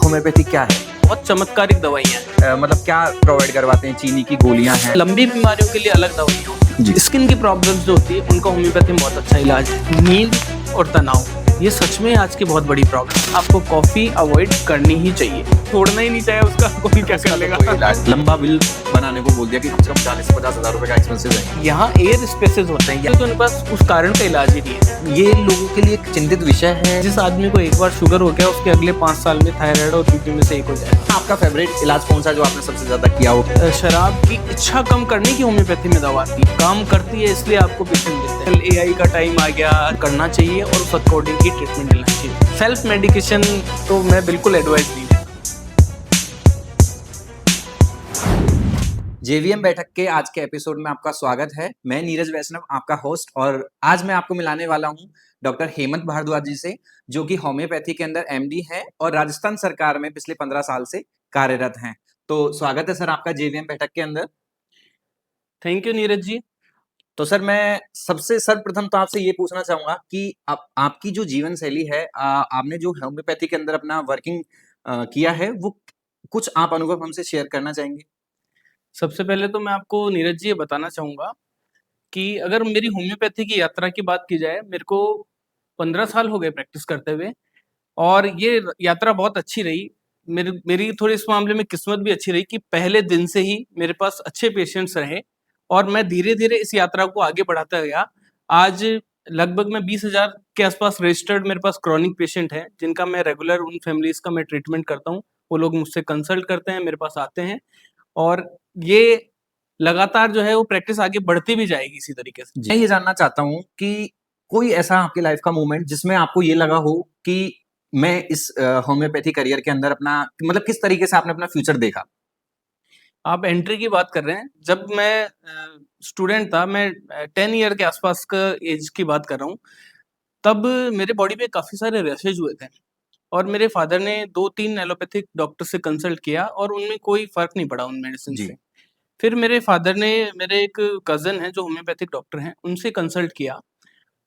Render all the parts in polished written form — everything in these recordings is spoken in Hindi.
होम्योपैथी क्या है? बहुत चमत्कारिक दवाइयाँ हैं। मतलब क्या प्रोवाइड करवाते हैं? चीनी की गोलियां हैं? लंबी बीमारियों के लिए अलग दवाइयाँ होती जी। हैं। स्किन की प्रॉब्लम्स जो होती है उनका होम्योपैथी में बहुत अच्छा इलाज है। नींद और तनाव, ये सच में आज की बहुत बड़ी प्रॉब्लम। आपको कॉफी अवॉइड करनी ही चाहिए, छोड़ना ही नहीं चाहिए उसका, कौन क्या कर लेगा। कोई इलाज लंबा बिल बनाने को बोल दिया कि कम से कम 40-50 हज़ार रुपए का एक्सपेंसिव है। यहाँ एयर स्पेसेस होते हैं, तो उनके पास उस कारण का इलाज ही नहीं है। ये लोगों के लिए एक चिंतित विषय है। जिस आदमी को एक बार शुगर हो गया, उसके अगले 5 साल में थायराइड और बीपी में से एक हो जाएगा। आपका फेवरेट इलाज कौन सा जो आपने सबसे ज्यादा किया हो? शराब की इच्छा कम करने की होम्योपैथी में दवा आती है, काम करती है, इसलिए आपको पेशेंट देते हैं। एआई का टाइम आ गया, करना चाहिए और उस अकॉर्डिंग ही ट्रीटमेंट लेना चाहिए। सेल्फ मेडिकेशन तो मैं बिल्कुल एडवाइस नहीं देता। जेवीएम बैठक के आज के एपिसोड में आपका स्वागत है। मैं नीरज वैष्णव, आपका होस्ट, और आज मैं आपको मिलाने वाला हूं डॉक्टर हेमंत भारद्वाज जी से, जो कि होम्योपैथी के अंदर एमडी हैं और राजस्थान सरकार में पिछले 15 साल से कार्यरत हैं। तो स्वागत है सर आपका जेवीएम बैठक के अंदर। थैंक यू नीरज जी। तो सर मैं सबसे सर्वप्रथम तो आपसे ये पूछना चाहूंगा कि आपकी जो जीवन शैली है, आपने जो होम्योपैथी के अंदर अपना वर्किंग किया है, वो कुछ आप अनुभव हमसे शेयर करना चाहेंगे? सबसे पहले तो मैं आपको नीरज जी ये बताना चाहूँगा कि अगर मेरी होम्योपैथी की यात्रा की बात की जाए, मेरे को 15 साल हो गए प्रैक्टिस करते हुए और ये यात्रा बहुत अच्छी रही। मेरी मेरी थोड़ी इस मामले में किस्मत भी अच्छी रही कि पहले दिन से ही मेरे पास अच्छे पेशेंट्स रहे और मैं धीरे-धीरे इस यात्रा को आगे बढ़ाता गया। आज लगभग मैं 20,000 के आसपास रजिस्टर्ड मेरे पास क्रॉनिक पेशेंट हैं, जिनका मैं रेगुलर उन फैमिलीज़ का मैं ट्रीटमेंट करता हूँ। वो लोग मुझसे कंसल्ट करते हैं, मेरे पास आते हैं और ये लगातार जो है वो प्रैक्टिस आगे बढ़ती भी जाएगी इसी तरीके से। मैं ये जानना चाहता हूँ कि कोई ऐसा आपकी लाइफ का मोमेंट जिसमें आपको ये लगा हो कि मैं इस होम्योपैथी करियर के अंदर अपना मतलब किस तरीके से आपने अपना फ्यूचर देखा? आप एंट्री की बात कर रहे हैं। जब मैं स्टूडेंट था, मैं 10 ईयर के आसपास का एज की बात कर रहा हूँ, तब मेरे बॉडी पे काफ़ी सारे रैशेज़ हुए थे और मेरे फादर ने 2-3 एलोपैथिक डॉक्टर से कंसल्ट किया और उनमें कोई फ़र्क नहीं पड़ा उन मेडिसिन जी। से। फिर मेरे फादर ने मेरे एक कज़न हैं जो होम्योपैथिक डॉक्टर हैं, उनसे कंसल्ट किया।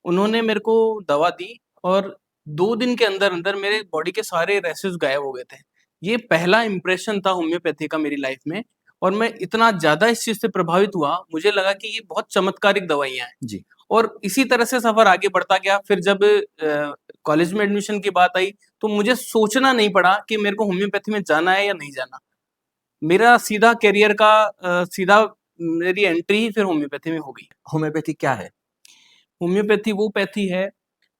उन्होंने मेरे को दवा दी और 2 दिन के अंदर-अंदर मेरे बॉडी के सारे रैशेज़ गायब हो गए थे। ये पहला इंप्रेशन था होम्योपैथी का मेरी लाइफ़ में और मैं इतना ज़्यादा इस चीज़ से प्रभावित हुआ, मुझे लगा कि ये बहुत चमत्कारिक दवाइयाँ हैं जी। और इसी तरह से सफ़र आगे बढ़ता गया। फिर जब कॉलेज में एडमिशन की बात आई, तो मुझे सोचना नहीं पड़ा कि मेरे को होम्योपैथी में जाना है या नहीं जाना। मेरा सीधा करियर का सीधा मेरी एंट्री ही फिर होम्योपैथी में हो गई। होम्योपैथी क्या है? होम्योपैथी वो पैथी है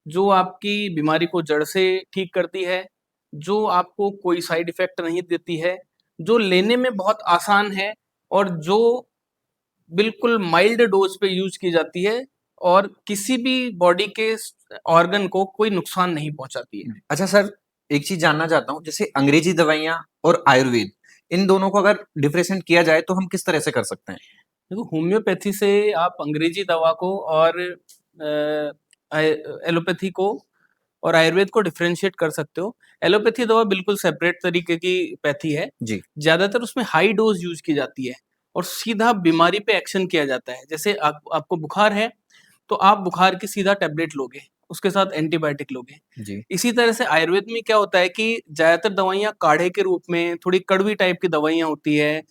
जो आपकी बीमारी को जड़ से ठीक करती है, जो आपको कोई साइड इफ़ेक्ट नहीं देती है, जो लेने में बहुत आसान है और जो बिल्कुल माइल्ड डोज़ पे यूज़ की जाती है और किसी भी बॉडी के ऑर्गन को कोई नुकसान नहीं पहुँचाती है। अच्छा सर, एक चीज़ जानना चाहता हूँ, जैसे अंग्रेजी दवाइयाँ और आयुर्वेद, इन दोनों को अगर डिफरेंशिएट किया जाए तो हम किस तरह से कर सकते हैं? देखो, होम्योपैथी से आप अंग्रेजी दवा को और एलोपैथी को और आयुर्वेद को डिफरेंशिएट कर सकते हो। एलोपैथी दवा बिल्कुल सेपरेट तरीके की पैथी है। जी। ज़्यादातर उसमें हाई डोज़ यूज़ की जाती है और सीधा बीमारी पे एक्शन किया जाता है। जैसे आपको बुखार है, तो आप बुखार की सीधा टैबलेट लोगे, उसके साथ एंटीबायोटिक लोगे। जी। इसी तरह से आयुर्वेद में क्या होता है कि ज़्यादातर दवाइयाँ काढ़े के रूप में, थोड़ी कड़वी टाइप की दवाइयाँ होती है।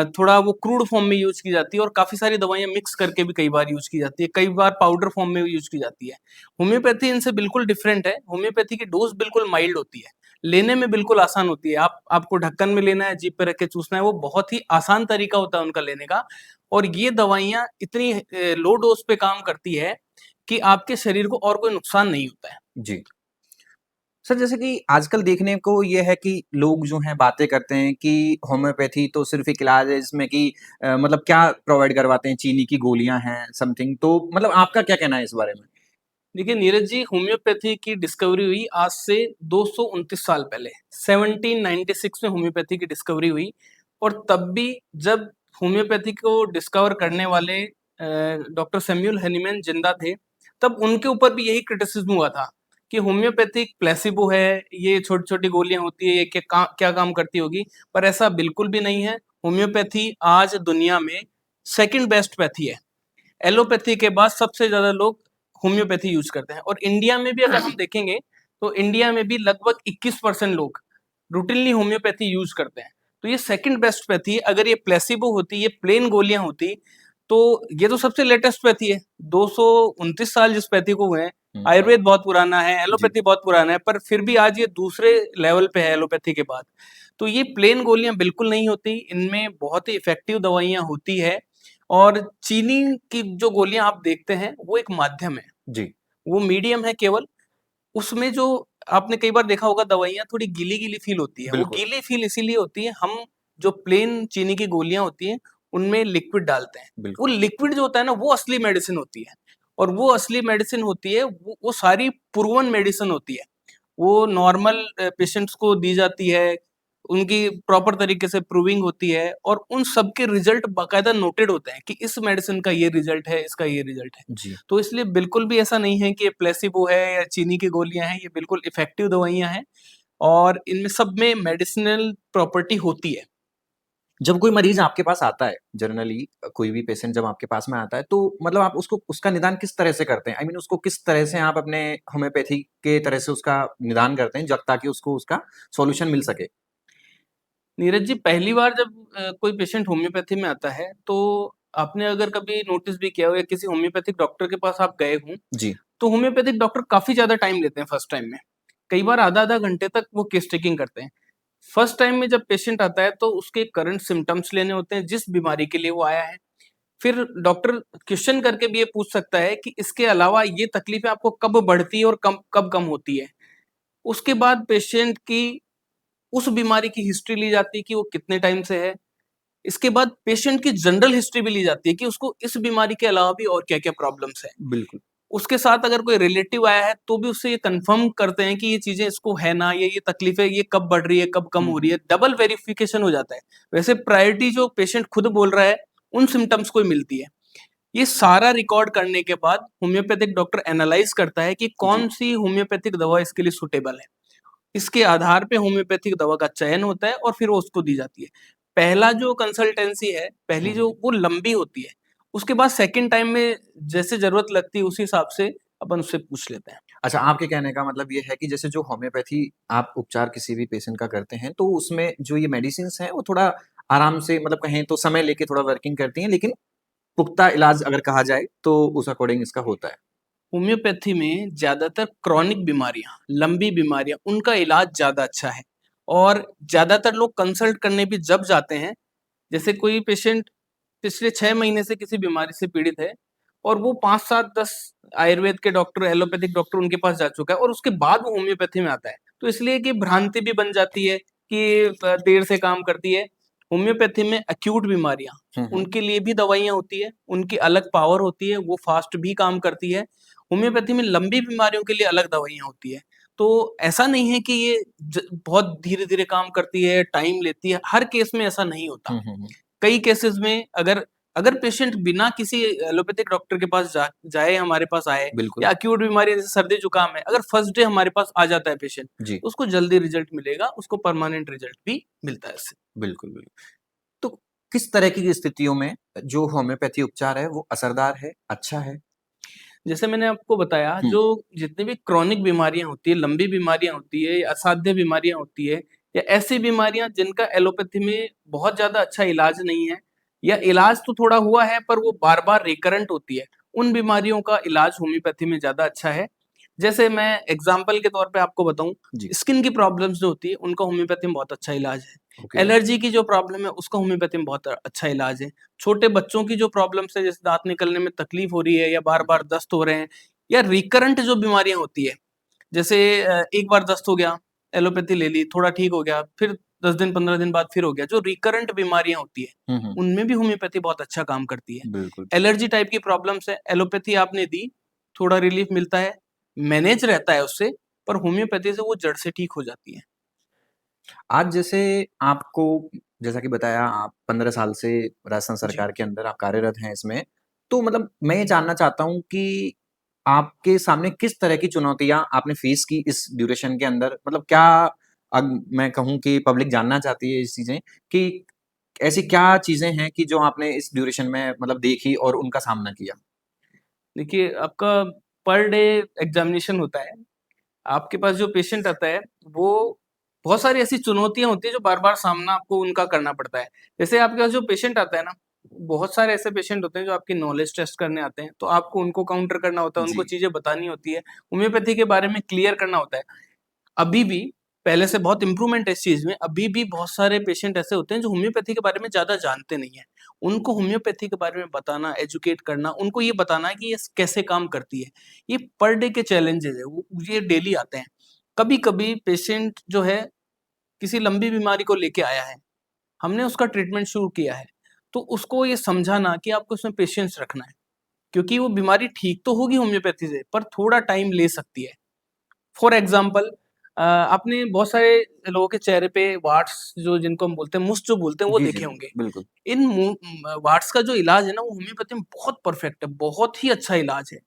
थोड़ा वो क्रूड फॉर्म में यूज़ की जाती है और काफ़ी सारी दवाइयाँ मिक्स करके भी कई बार यूज़ की जाती है, कई बार पाउडर फॉर्म में यूज़ की जाती है। होम्योपैथी इनसे बिल्कुल डिफरेंट है, होम्योपैथी की डोज़ बिल्कुल माइल्ड होती है, लेने में बिल्कुल आसान होती है। आपको ढक्कन में लेना है, जीभ पे रख के चूसना है, वो बहुत ही आसान तरीका होता है उनका लेने का और ये दवाइयाँ इतनी लो डोज़ पे काम करती है कि आपके शरीर को और कोई नुकसान नहीं होता है। जी। सर जैसे कि आजकल देखने को ये है कि लोग जो हैं बातें करते हैं कि होम्योपैथी तो सिर्फ़ एक इलाज है इसमें कि मतलब क्या प्रोवाइड करवाते हैं, चीनी की गोलियाँ हैं समथिंग, तो मतलब आपका क्या कहना है इस बारे में? देखिए नीरज जी, होम्योपैथी की डिस्कवरी हुई आज से 229 साल पहले 1796 में होम्योपैथी की डिस्कवरी हुई और तब भी जब होम्योपैथी को डिस्कवर करने वाले डॉक्टर सैमुअल हनीमैन जिंदा थे, तब उनके ऊपर भी यही क्रिटिसिज्म हुआ था कि होम्योपैथी प्लेसिबो है, ये छोटी छोटी गोलियां होती है, ये क्या काम करती होगी। पर ऐसा बिल्कुल भी नहीं है। होम्योपैथी आज दुनिया में सेकंड बेस्ट पैथी है। एलोपैथी के बाद सबसे ज़्यादा लोग होम्योपैथी यूज़ करते हैं और इंडिया में भी अगर हम देखेंगे, तो इंडिया में भी लगभग 21% लोग रूटीनली होम्योपैथी यूज करते हैं। तो ये सेकंड बेस्ट पैथी है। अगर ये प्लेसिबो होती, ये प्लेन गोलियां होती, तो ये तो सबसे लेटेस्ट पैथी है। 229 साल जिस पैथी को हुए हैं। आयुर्वेद बहुत पुराना है, जी। एलोपैथी बहुत पुराना है, पर फिर भी आज ये दूसरे लेवल पे है एलोपैथी के बाद। तो ये प्लेन गोलियां बिल्कुल नहीं होती, इनमें बहुत ही इफेक्टिव दवाइयां होती है। और चीनी की जो गोलियां आप देखते हैं वो एक माध्यम है, जी। वो मीडियम है केवल। उसमें जो आपने कई बार देखा होगा दवाइयाँ थोड़ी गीली-गीली फ़ील होती है। वो बिल्कुल। गीली फ़ील इसीलिए होती है, हम जो प्लेन चीनी की गोलियाँ होती हैं, उनमें लिक्विड डालते हैं। वो बिल्कुल। लिक्विड जो होता है ना, वो असली मेडिसिन होती है। और वो असली मेडिसिन होती है, वो सारी प्रूवन मेडिसिन होती है। वो नॉर्मल पेशेंट्स को दी जाती है, उनकी प्रॉपर तरीके से प्रूविंग होती है और उन सब के रिज़ल्ट बाकायदा नोटेड होते हैं कि इस मेडिसिन का ये रिज़ल्ट है, इसका ये रिज़ल्ट है। जी। तो इसलिए बिल्कुल भी ऐसा नहीं है कि ये प्लेसिबो है या चीनी की गोलियाँ हैं, ये बिल्कुल इफ़ेक्टिव दवाइयाँ हैं और इनमें सब में मेडिसिनल प्रॉपर्टी होती है। जब कोई मरीज़ आपके पास आता है, जनरली कोई भी पेशेंट जब आपके पास में आता है, तो मतलब आप उसको उसका निदान किस तरह से करते हैं? आई मीन उसको किस तरह से आप अपने होम्योपैथी के तरह से उसका निदान करते हैं जब ताकि उसको उसका सॉल्यूशन मिल सके? नीरज जी, पहली बार जब कोई पेशेंट होम्योपैथी में आता है, तो आपने अगर कभी नोटिस भी किया हो या किसी होम्योपैथिक डॉक्टर के पास आप गए हों, जी। तो होम्योपैथिक डॉक्टर काफ़ी ज़्यादा टाइम लेते हैं फर्स्ट टाइम में। कई बार आधा-आधा घंटे तक वो केस टेकिंग करते हैं। फर्स्ट टाइम में जब पेशेंट आता है, तो उसके करंट सिम्पटम्स लेने होते हैं, जिस बीमारी के लिए वो आया है। फिर डॉक्टर क्वेश्चन करके भी ये पूछ सकता है कि इसके अलावा ये तकलीफ़ें आपको कब बढ़ती है और कब कम होती है। उसके बाद पेशेंट की उस बीमारी की हिस्ट्री ली जाती है कि वो कितने टाइम से है। इसके बाद पेशेंट की जनरल हिस्ट्री भी ली जाती है कि उसको इस बीमारी के अलावा भी और क्या-क्या प्रॉब्लम्स हैं। बिल्कुल। उसके साथ अगर कोई रिलेटिव आया है, तो भी उससे ये कन्फर्म करते हैं कि ये चीज़ें इसको है ना, ये तकलीफ़ें ये कब बढ़ रही है, कब कम हुँ, हो रही हुँ। है, डबल वेरिफिकेशन हो जाता है। वैसे प्रायोरिटी जो पेशेंट खुद बोल रहा है, उन सिम्पटम्स को ही मिलती है। ये सारा रिकॉर्ड करने के बाद होम्योपैथिक डॉक्टर एनालाइज़ करता है कि जी। कौन-सी होम्योपैथिक दवा इसके लिए सूटेबल है। इसके आधार पे होम्योपैथिक दवा का चयन होता है और फिर वो उसको दी जाती है। पहला जो कंसल्टेंसी है, पहली हुँ, जो हुँ। वो लंबी होती है। उसके बाद सेकंड टाइम में जैसे ज़रूरत लगती है उसी हिसाब से अपन उससे पूछ लेते हैं। अच्छा, आपके कहने का मतलब ये है कि जैसे जो होम्योपैथी आप उपचार किसी भी पेशेंट का करते हैं, तो उसमें जो ये मेडिसिन्स हैं, वो थोड़ा आराम से मतलब कहें तो समय लेके थोड़ा वर्किंग करती हैं, लेकिन पुख्ता इलाज अगर कहा जाए, तो उस अकॉर्डिंग इसका होता है। होम्योपैथी में ज़्यादातर क्रॉनिक बीमारियाँ, लंबी बीमारियाँ, उनका इलाज ज़्यादा अच्छा है और ज़्यादातर लोग कंसल्ट करने भी जब जाते हैं, जैसे कोई पेशेंट पिछले 6 महीने से किसी बीमारी से पीड़ित है और वो 5, 7, 10 आयुर्वेद के डॉक्टर, एलोपैथिक डॉक्टर उनके पास जा चुका है और उसके बाद वो होम्योपैथी में आता है। तो इसलिए कि भ्रांति भी बन जाती है कि देर से काम करती है। होम्योपैथी में एक्यूट बीमारियाँ, हुँ, हुँ। उनके लिए भी दवाइयाँ होती है, उनकी अलग पावर होती है, वो फ़ास्ट भी काम करती है। होम्योपैथी में लंबी बीमारियों के लिए अलग दवाइयाँ होती है। तो ऐसा नहीं है कि ये बहुत धीरे-धीरे काम करती है, टाइम लेती है, हर केस में ऐसा नहीं होता। हुँ, हुँ, हुँ। कई केसेस में अगर अगर पेशेंट बिना किसी एलोपैथिक डॉक्टर के पास जाए हमारे पास आए बिल्कुल। या एक्यूट बीमारी जैसे सर्दी-जुकाम है, अगर फर्स्ट डे हमारे पास आ जाता है पेशेंट, जी। तो उसको जल्दी रिज़ल्ट मिलेगा, उसको परमानेंट रिज़ल्ट भी मिलता है इससे। बिल्कुल, बिल्कुल। तो किस तरह की स्थितियों में जो होम्योपैथी उपचार है, वो असरदार है, अच्छा है? जैसे मैंने आपको बताया, हुँ। जो जितनी भी क्रॉनिक बीमारियाँ होती हैं, लंबी बीमारियाँ होती है, या असाध्य बीमारियाँ होती है या ऐसी बीमारियाँ जिनका एलोपैथी में बहुत ज़्यादा अच्छा इलाज नहीं है या इलाज तो थोड़ा हुआ है पर वो बार-बार रिकरेंट होती है, उन बीमारियों का इलाज होम्योपैथी में ज़्यादा अच्छा है। जैसे मैं एग्ज़ाम्पल के तौर पे आपको बताऊँ, जी। स्किन की प्रॉब्लम्स जो होती है, उनका होम्योपैथी में बहुत अच्छा इलाज है। ओके। एलर्जी की जो प्रॉब्लम है, उसका होम्योपैथी में बहुत अच्छा इलाज है। छोटे बच्चों की जो प्रॉब्लम्स है, जैसे दाँत निकलने में तकलीफ हो रही है या हुँ, बार-बार हुँ। दस्त हो रहे हैं या रिकरेंट जो बीमारियाँ होती है, जैसे एक बार दस्त हो गया, एलोपैथी ले ली, थोड़ा ठीक हो गया, फिर 10 दिन, 15 दिन बाद फिर हो गया। जो रिकरेंट बीमारियाँ होती है, हुँ, हुँ। उनमें भी होम्योपैथी बहुत अच्छा काम करती है। बिल्कुल। एलर्जी टाइप की प्रॉब्लम्स है, एलोपैथी आपने दी, थोड़ा रिलीफ मिलता है, मैनेज रहता है उससे, पर होम्योपैथी से वो जड़ से ठीक हो जाती है। आज जैसे आपको जैसा कि बताया आप 15 साल से राजस्थान जी। सरकार के अंदर आप कार्यरत हैं इसमें। तो मतलब मैं ये जानना चाहता हूँ कि आपके सामने किस तरह की चुनौतियाँ आपने फेस की इस ड्यूरेशन के अंदर? मतलब क्या मैं कहूँ कि पब्लिक जानना चाहती है ये चीज़ें कि ऐसी क्या चीज़ें हैं कि जो आपने इस ड्यूरेशन में मतलब देखी और उनका सामना किया? देखिए, आपका पर डे एग्ज़ामिनेशन होता है। आपके पास जो पेशेंट आता है, वो बहुत सारी ऐसी चुनौतियाँ होती हैं जो बार-बार सामना आपको उनका करना पड़ता है। जैसे आपके पास जो पेशेंट आता है ना, बहुत सारे ऐसे पेशेंट होते हैं जो आपकी नॉलेज टेस्ट करने आते हैं, तो आपको उनको काउंटर करना होता है, उनको जी। चीज़ें बतानी होती है, होम्योपैथी के बारे में क्लियर करना होता है। अभी भी पहले से बहुत इम्प्रूवमेंट है इस चीज़ में, अभी भी बहुत सारे पेशेंट ऐसे होते हैं जो होम्योपैथी के बारे में ज़्यादा जानते नहीं हैं। उनको होम्योपैथी के बारे में बताना, एजुकेट करना, उनको ये बताना है कि ये कैसे काम करती है। ये पर डे के चैलेंजेज़ है, वो ये डेली आते हैं। कभी-कभी पेशेंट जो है किसी लंबी बीमारी को लेके आया है, हमने उसका ट्रीटमेंट शुरू किया है, तो उसको ये समझाना कि आपको इसमें पेशेंस रखना है, क्योंकि वो बीमारी ठीक तो होगी होम्योपैथी से, पर थोड़ा टाइम ले सकती है। फॉर एग्ज़ाम्पल आपने बहुत सारे लोगों के चेहरे पे वार्ट्स जो जिनको हम बोलते हैं, मुश्क जो बोलते हैं, वो जी, जी, देखे होंगे। बिल्कुल। इन वार्ट्स का जो इलाज है ना, वो होम्योपैथी में बहुत परफेक्ट है, बहुत ही अच्छा इलाज है।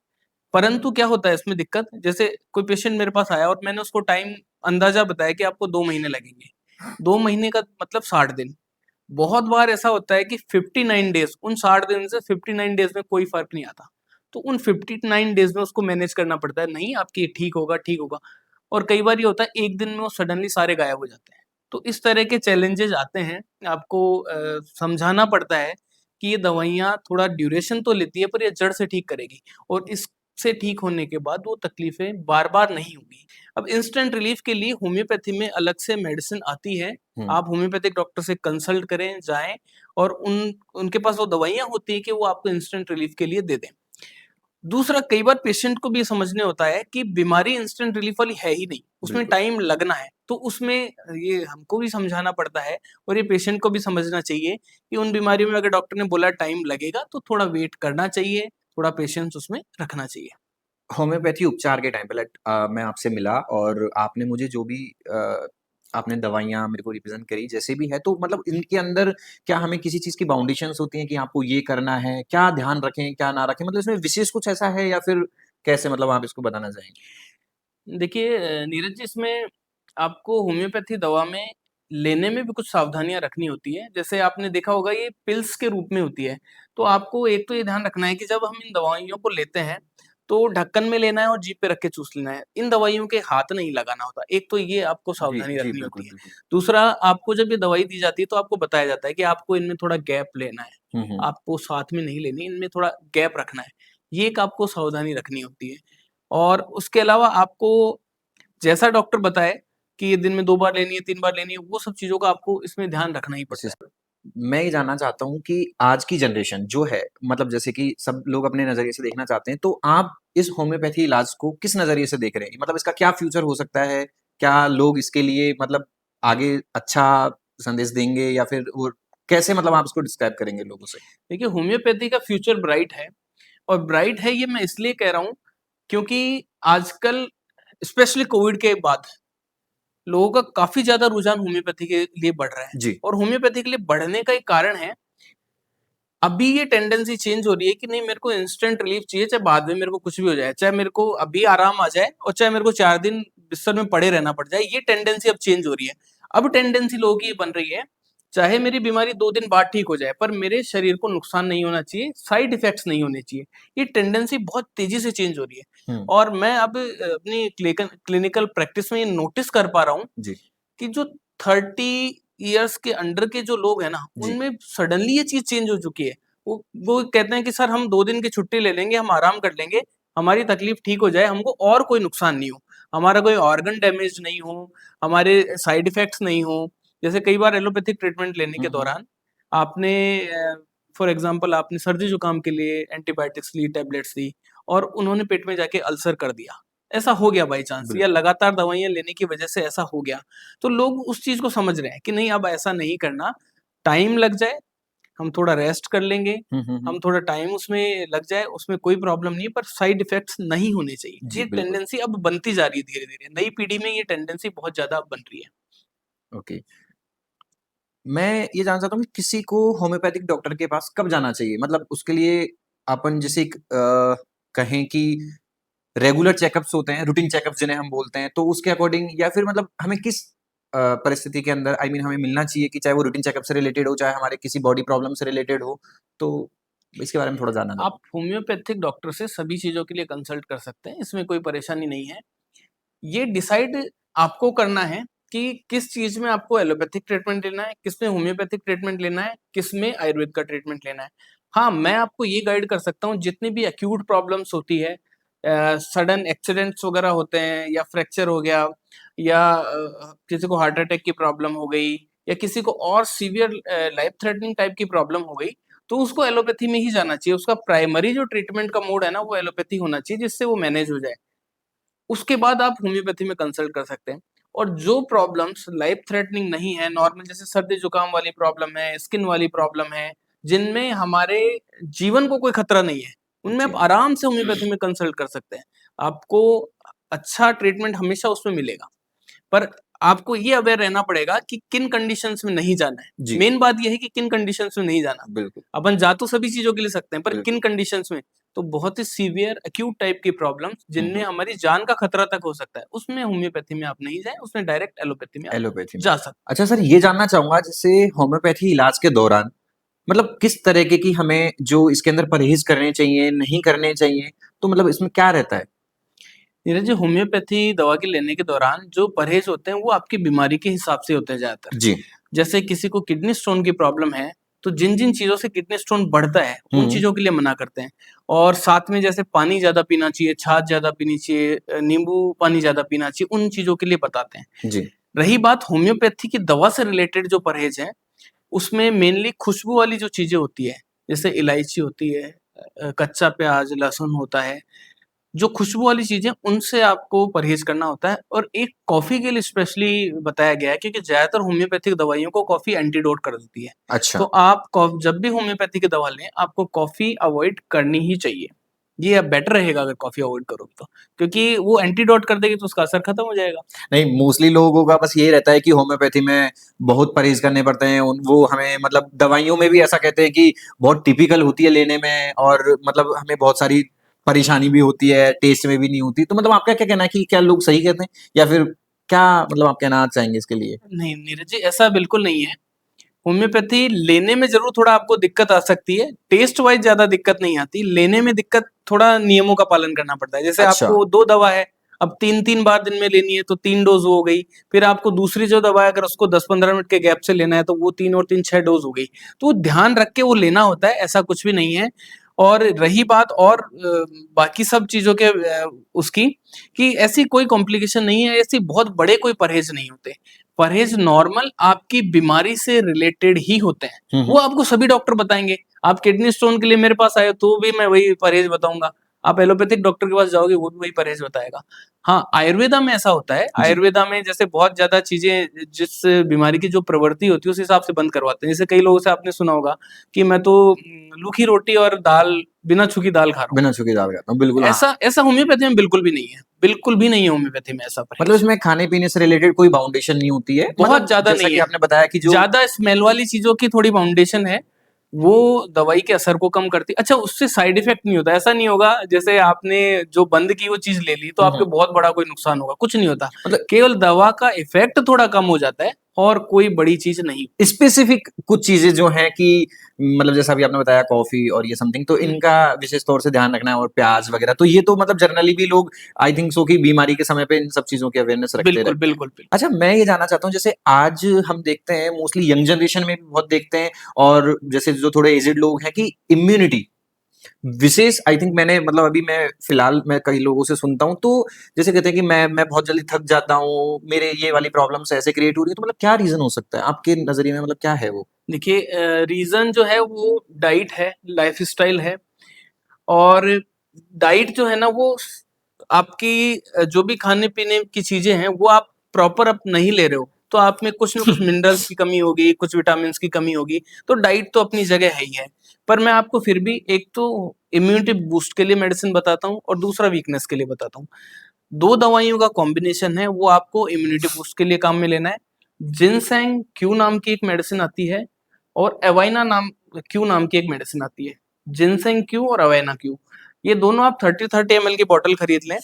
परंतु क्या होता है इसमें दिक्कत, जैसे कोई पेशेंट मेरे पास आया और मैंने उसको टाइम अंदाज़ा बताया कि आपको 2 महीने लगेंगे। 2 महीने का मतलब 60 दिन। बहुत बार ऐसा होता है कि 59 डेज़, उन 60 दिन से 59 डेज़ में कोई फ़र्क नहीं आता। तो उन 59 डेज़ में उसको मैनेज करना पड़ता है, नहीं आपकी ये ठीक होगा, ठीक होगा। और कई बार ये होता है 1 दिन में वो सडनली सारे गायब हो जाते हैं। तो इस तरह के चैलेंजेज़ आते हैं, आपको समझाना पड़ता है कि ये दवाइयाँ थोड़ा ड्यूरेशन तो लेती है पर ये जड़ से ठीक करेगी और इससे ठीक होने के बाद वो तकलीफ़ें बार-बार नहीं होंगी। अब इंस्टेंट रिलीफ़ के लिए होम्योपैथी में अलग से मेडिसिन आती है, हुँ। आप होम्योपैथिक डॉक्टर से कंसल्ट करें, जाएँ और उनके पास वो दवाइयाँ होती हैं कि वो आपको इंस्टेंट रिलीफ़ के लिए दे दें। दूसरा कई बार पेशेंट को भी ये समझने होता है कि बीमारी इंस्टेंट रिलीफ वाली है ही नहीं, उसमें बिल्कुल। टाइम लगना है। तो उसमें ये हमको भी समझाना पड़ता है और ये पेशेंट को भी समझना चाहिए कि उन बीमारियों में अगर डॉक्टर ने बोला टाइम लगेगा तो थोड़ा वेट करना चाहिए, थोड़ा पेशेंस उसमें रखना चाहिए। होम्योपैथी उपचार के टाइम पे मैं आपसे मिला और आपने मुझे जो भी आपने दवाइयाँ मेरे को रिप्रेज़ेंट करी जैसे भी है, तो मतलब इनके अंदर क्या हमें किसी चीज़ की बाउंडेशंस होती हैं कि आपको ये करना है? क्या ध्यान रखें, क्या ना रखें? मतलब इसमें विशेष कुछ ऐसा है या फिर कैसे मतलब आप इसको बताना चाहेंगे? देखिए नीरज जी, इसमें आपको होम्योपैथी दवा में लेने में भी कुछ सावधानियाँ रखनी होती हैं। जैसे आपने देखा होगा ये पिल्स के रूप में होती है। तो आपको एक तो ये ध्यान रखना है कि जब हम इन दवाइयों को लेते हैं, तो ढक्कन में लेना है और जीभ पे रख के चूस लेना है। इन दवाइयों के हाथ नहीं लगाना होता। एक तो ये आपको जी, सावधानी जी, रखनी बिल्कुल, होती है। बिल्कुल। दूसरा, आपको जब ये दवाई दी जाती है तो आपको बताया जाता है कि आपको इनमें थोड़ा गैप लेना है। हुँ, हुँ। आपको साथ में नहीं लेनी, इनमें थोड़ा गैप रखना है। ये एक आपको सावधानी रखनी होती है। और उसके अलावा आपको जैसा डॉक्टर बताए कि ये दिन में 2 बार लेनी है, 3 बार लेनी है, वो सब चीज़ों का आपको इसमें ध्यान रखना ही पड़ता है। सिस्टम मैं ये जानना चाहता हूँ कि आज की जनरेशन जो है मतलब जैसे कि सब लोग अपने नज़रिए से देखना चाहते हैं, तो आप इस होम्योपैथी इलाज को किस नज़रिए से देख रहे हैं? मतलब इसका क्या फ्यूचर हो सकता है? क्या लोग इसके लिए मतलब आगे अच्छा संदेश देंगे या फिर वो कैसे मतलब आप इसको डिस्क्राइब करेंगे लोगों से? देखिए होम्योपैथी का फ्यूचर ब्राइट है और ब्राइट है ये मैं इसलिए कह रहा हूँ क्योंकि आजकल स्पेशली कोविड के बाद लोगों का काफ़ी ज़्यादा रुझान होम्योपैथी के लिए बढ़ रहा है जी। और होम्योपैथी के लिए बढ़ने का एक कारण है, अभी ये टेंडेंसी चेंज हो रही है कि नहीं मेरे को इंस्टेंट रिलीफ चाहिए, चाहे बाद में मेरे को कुछ भी हो जाए, चाहे मेरे को अभी आराम आ जाए और चाहे मेरे को 4 दिन बिस्तर में पड़े रहना पड़ जाए, ये टेंडेंसी अब चेंज हो रही है। अब टेंडेंसी लोगों की ये बन रही है, चाहे मेरी बीमारी 2 दिन बाद ठीक हो जाए, पर मेरे शरीर को नुकसान नहीं होना चाहिए, साइड इफ़ेक्ट्स नहीं होने चाहिए। ये टेंडेंसी बहुत तेज़ी से चेंज हो रही है हुँ। और मैं अब अपनी क्लिनिकल प्रैक्टिस में ये नोटिस कर पा रहा हूँ जी, कि जो 30 इयर्स के अंडर के जो लोग हैं ना, जी। उनमें सडनली ये चीज़ चेंज हो चुकी है। वो कहते हैं कि सर हम 2 दिन की छुट्टी ले लेंगे, हम आराम कर लेंगे, हमारी तकलीफ ठीक हो जाए, हमको और कोई नुकसान नहीं हो। हमारा कोई ऑर्गन डैमेज नहीं हो, हमारे साइड इफ़ेक्ट्स नहीं हो। जैसे कई बार एलोपैथिक ट्रीटमेंट लेने हुँ, के हुँ। दौरान आपने फॉर एग्ज़ाम्पल आपने सर्दी-जुकाम के लिए एंटीबायोटिक्स ली, टैबलेट्स ली और उन्होंने पेट में जाके अल्सर कर दिया। ऐसा हो गया बाय चांस या बिल्कुल। लगातार दवाइयाँ लेने की वजह से ऐसा हो गया। तो लोग उस चीज़ को समझ रहे हैं कि नहीं अब ऐसा नहीं करना, टाइम लग जाए, हम थोड़ा रेस्ट कर लेंगे, हुँ, हुँ, हुँ। हम थोड़ा टाइम उसमें लग जाए, उसमें कोई प्रॉब्लम नहीं है पर साइड इफ़ेक्ट्स नहीं होने चाहिए। जी, ये बिल्कुल। टेंडेंसी अब बनती जा रही है धीरे-धीरे, नई पीढ़ी में ये टेंडेंसी बहुत ज़्यादा अब बन रही है। ओके। मैं ये जानना चाहता हूँ कि किसी को होम्योपैथिक डॉक्टर के पास कब जाना चाहिए? मतलब उसके लिए अपन जैसे एक कहें कि रेगुलर चेकअप्स होते हैं, रूटीन चेकअप्स जिन्हें हम बोलते हैं, तो उसके अकॉर्डिंग या फिर मतलब हमें किस परिस्थिति के अंदर आई मीन हमें मिलना चाहिए कि चाहे वो रूटीन चेकअप से रिलेटेड हो, चाहे हमारे किसी बॉडी प्रॉब्लम से रिलेटेड हो? तो इसके बारे में थोड़ा जानना आप चाहता हूँ। होम्योपैथिक डॉक्टर से सभी चीज़ों के लिए कंसल्ट कर सकते हैं, इसमें कोई परेशानी नहीं है। ये डिसाइड आपको करना है कि किस चीज में आपको एलोपैथिक ट्रीटमेंट लेना है, किस में होम्योपैथिक ट्रीटमेंट लेना है, किस में आयुर्वेद का ट्रीटमेंट लेना है। हाँ, मैं आपको ये गाइड कर सकता हूँ, जितनी भी एक्यूट प्रॉब्लम्स होती है, सडन एक्सीडेंट्स वगैरह होते हैं, या फ्रैक्चर हो गया, या किसी को हार्ट अटैक की प्रॉब्लम हो गई, या किसी को और सीवियर लाइफ थ्रेटनिंग टाइप की प्रॉब्लम हो गई, तो उसको एलोपैथी में ही जाना चाहिए। उसका प्राइमरी जो ट्रीटमेंट का मोड है ना, वो एलोपैथी होना चाहिए, जिससे वो मैनेज हो जाए। उसके बाद आप होम्योपैथी में कंसल्ट कर सकते हैं। और जो प्रॉब्लम्स लाइफ थ्रेटनिंग नहीं है, नॉर्मल जैसे सर्दी जुकाम वाली प्रॉब्लम है, स्किन वाली प्रॉब्लम है, जिनमें हमारे जीवन को कोई खतरा नहीं है, उनमें आप जी। आराम से होम्योपैथी में कंसल्ट कर सकते हैं। आपको अच्छा ट्रीटमेंट हमेशा उसमें मिलेगा। पर आपको ये अवेयर रहना पड़ेगा कि किन कंडीशंस में नहीं जाना है। जी। मेन बात ये है कि किन कंडीशंस में नहीं जाना। बिल्कुल। अपन जा तो सभी चीजों के लिए सकते हैं, पर बिल्कुल। किन कंडीशंस में? तो बहुत ही सीवियर एक्यूट टाइप की प्रॉब्लम्स, जिनमें हम्म। हमारी जान का खतरा तक हो सकता है, उसमें होम्योपैथी में आप नहीं जाएं, उसमें डायरेक्ट एलोपैथी में आप एलोपैथी में। जा सकते अच्छा सर, ये जानना चाहूंगा जैसे होम्योपैथी इलाज के दौरान मतलब किस तरीके की हमें जो इसके अंदर परहेज करने चाहिए, नहीं करने चाहिए, तो मतलब इसमें क्या रहता है? हैं। नीरज जी, होम्योपैथी दवा के लेने के दौरान जो परहेज होते हैं, वो आपकी बीमारी के हिसाब से होते हैं ज्यादातर। जी। जैसे किसी को किडनी स्टोन की प्रॉब्लम है, तो जिन-जिन चीज़ों से किडनी स्टोन बढ़ता है, उन हुँ, चीज़ों के लिए मना करते हैं। और साथ में जैसे पानी ज़्यादा पीना चाहिए, छाछ ज़्यादा पीनी चाहिए, नींबू पानी ज़्यादा पीना चाहिए, उन चीज़ों के लिए बताते हैं। जी। रही बात होम्योपैथी की दवा से रिलेटेड जो परहेज़ हैं, उसमें मेनली खुशबू वाली जो चीज़ें होती है, जैसे इलायची होती है, कच्चा प्याज़, लहसुन होता है, जो खुशबू वाली चीज़ें, उनसे आपको परहेज़ करना होता है। और एक कॉफ़ी के लिए स्पेशली बताया गया है, क्योंकि ज़्यादातर होम्योपैथिक दवाइयों को कॉफ़ी एंटीडोट कर देती है। अच्छा। तो आप जब भी होम्योपैथी की दवा लें, आपको कॉफ़ी अवॉइड करनी ही चाहिए। ये अब बेटर रहेगा अगर कॉफ़ी अवॉइड करोगे तो, क्योंकि वो एंटीडोट कर देगी तो उसका असर खत्म हो जाएगा। नहीं, मोस्टली लोगों का बस यही रहता है कि होम्योपैथी में बहुत परहेज़ करने पड़ते हैं। उन वो हमें मतलब दवाइयों में भी ऐसा कहते हैं कि बहुत टिपिकल होती है लेने में और मतलब हमें बहुत सारी परेशानी भी होती है, टेस्ट में भी नहीं होती। तो मतलब आपका क्या कहना है कि क्या लोग सही कहते हैं? या फिर क्या मतलब आप कहना चाहेंगे इसके लिए? नहीं, नीरज जी, ऐसा बिल्कुल नहीं है। होम्योपैथी लेने में ज़रूर थोड़ा आपको दिक्कत आ सकती है, टेस्ट वाइज़ ज़्यादा दिक्कत नहीं आती, लेने में दिक्कत थोड़ा नियमों का पालन करना पड़ता है। जैसे अच्छा। आपको 2 दवा है, अब 3-3 बार दिन में लेनी है तो 3 डोज़ वो हो गई, फिर आपको दूसरी जो दवा है, अगर उसको 10-15 मिनट के गैप से लेना है तो वो 3 और 3 6 डोज़ हो गई। तो ध्यान रख के वो लेना होता है, ऐसा कुछ भी नहीं है। और रही बात और बाकी सब चीज़ों के उसकी, कि ऐसी कोई कॉम्प्लिकेशन नहीं है, ऐसी बहुत बड़े कोई परहेज़ नहीं होते। परहेज़ नॉर्मल आपकी बीमारी से रिलेटेड ही होते हैं। हुँ, वो हुँ। आपको सभी डॉक्टर बताएँगे। आप किडनी स्टोन के लिए मेरे पास आए हो तो भी मैं वही परहेज़ बताऊँगा। आप एलोपैथिक डॉक्टर के पास जाओगे, वो भी वही परहेज़ बताएगा। हाँ, आयुर्वेदा में ऐसा होता है, जी। आयुर्वेदा में जैसे बहुत ज़्यादा चीज़ें, जिस बीमारी की जो प्रवृत्ति होती है उस हिसाब से बंद करवाते हैं। जैसे कई लोगों से आपने सुना होगा कि मैं तो रूखी रोटी और दाल, बिना छुकी दाल खा रहा हूँ। बिना छुके दाल खाता हूँ, बिल्कुल हाँ। ऐसा ऐसा होम्योपैथी में बिल्कुल भी नहीं है। बिल्कुल भी नहीं है होम्योपैथी में ऐसा मतलब परहेज़। इसमें खाने-पीने से रिलेटेड कोई बाउंडेशन नहीं होती है। बहुत मतलब ज़्यादा जैसा नहीं कि है। आपने बताया कि जो ज़्यादा स्मेल वाली चीज़ों की थोड़ी बाउंडेशन है, वो दवाई के असर को कम करती है। अच्छा, उससे साइड इफ़ेक्ट नहीं होता, ऐसा नहीं होगा जैसे आपने जो बंद की वो चीज़ ले ली तो हुँ, आपको हुँ। बहुत बड़ा कोई नुकसान होगा, कुछ नहीं होता। मतलब केवल दवा का इफ़ेक्ट थोड़ा कम हो जाता है, और कोई बड़ी चीज़ नहीं। स्पेसिफिक कुछ चीज़ें जो हैं कि मतलब जैसा अभी आपने बताया कॉफ़ी और ये समथिंग तो हुँ। इनका विशेष तौर से ध्यान रखना है और प्याज़ वग़ैरह, तो ये तो मतलब जनरली भी लोग आई थिंक सो कि बीमारी के समय पे इन सब चीज़ों की अवेयरनेस रखते बिल्कुल, रहते हैं। बिल्कुल, बिल्कुल। अच्छा, मैं ये जानना चाहता हूँ जैसे आज हम देखते हैं मोस्टली यंग जनरेशन में भी बहुत देखते हैं और जैसे जो थोड़े एज्ड लोग हैं कि इम्यूनिटी विशेष आई थिंक मैंने मतलब अभी मैं फिलहाल मैं कई लोगों से सुनता हूँ तो जैसे कहते हैं कि मैं बहुत जल्दी थक जाता हूँ, मेरे ये वाली प्रॉब्लम्स ऐसे क्रिएट हो रही है, तो मतलब क्या रीज़न हो सकता है? आपके नज़रिए में मतलब क्या है वो? देखिए, रीज़न जो है वो डाइट है, लाइफ़स्टाइल है। और डाइट जो है ना, वो आपकी जो भी खाने-पीने की चीज़ें हैं, वो आप प्रॉपर अब नहीं ले रहे हो, तो आप में कुछ न कुछ मिनरल्स की कमी होगी, कुछ विटामिन्स की कमी होगी, तो डाइट तो अपनी जगह है ही है। पर मैं आपको फिर भी एक तो इम्यूनिटी बूस्ट के लिए मेडिसिन बताता हूँ, और दूसरा वीकनेस के लिए बताता हूँ। 2 दवाइयों का कॉम्बिनेशन है, वो आपको इम्यूनिटी बूस्ट के लिए काम में लेना है। जिनसेंग क्यू नाम की एक मेडिसिन आती है, और एवाइना नाम क्यू नाम की एक मेडिसिन आती है। जिनसेंग क्यू और अवेना क्यू, ये दोनों आप 30-30 ml की बॉटल खरीद लें।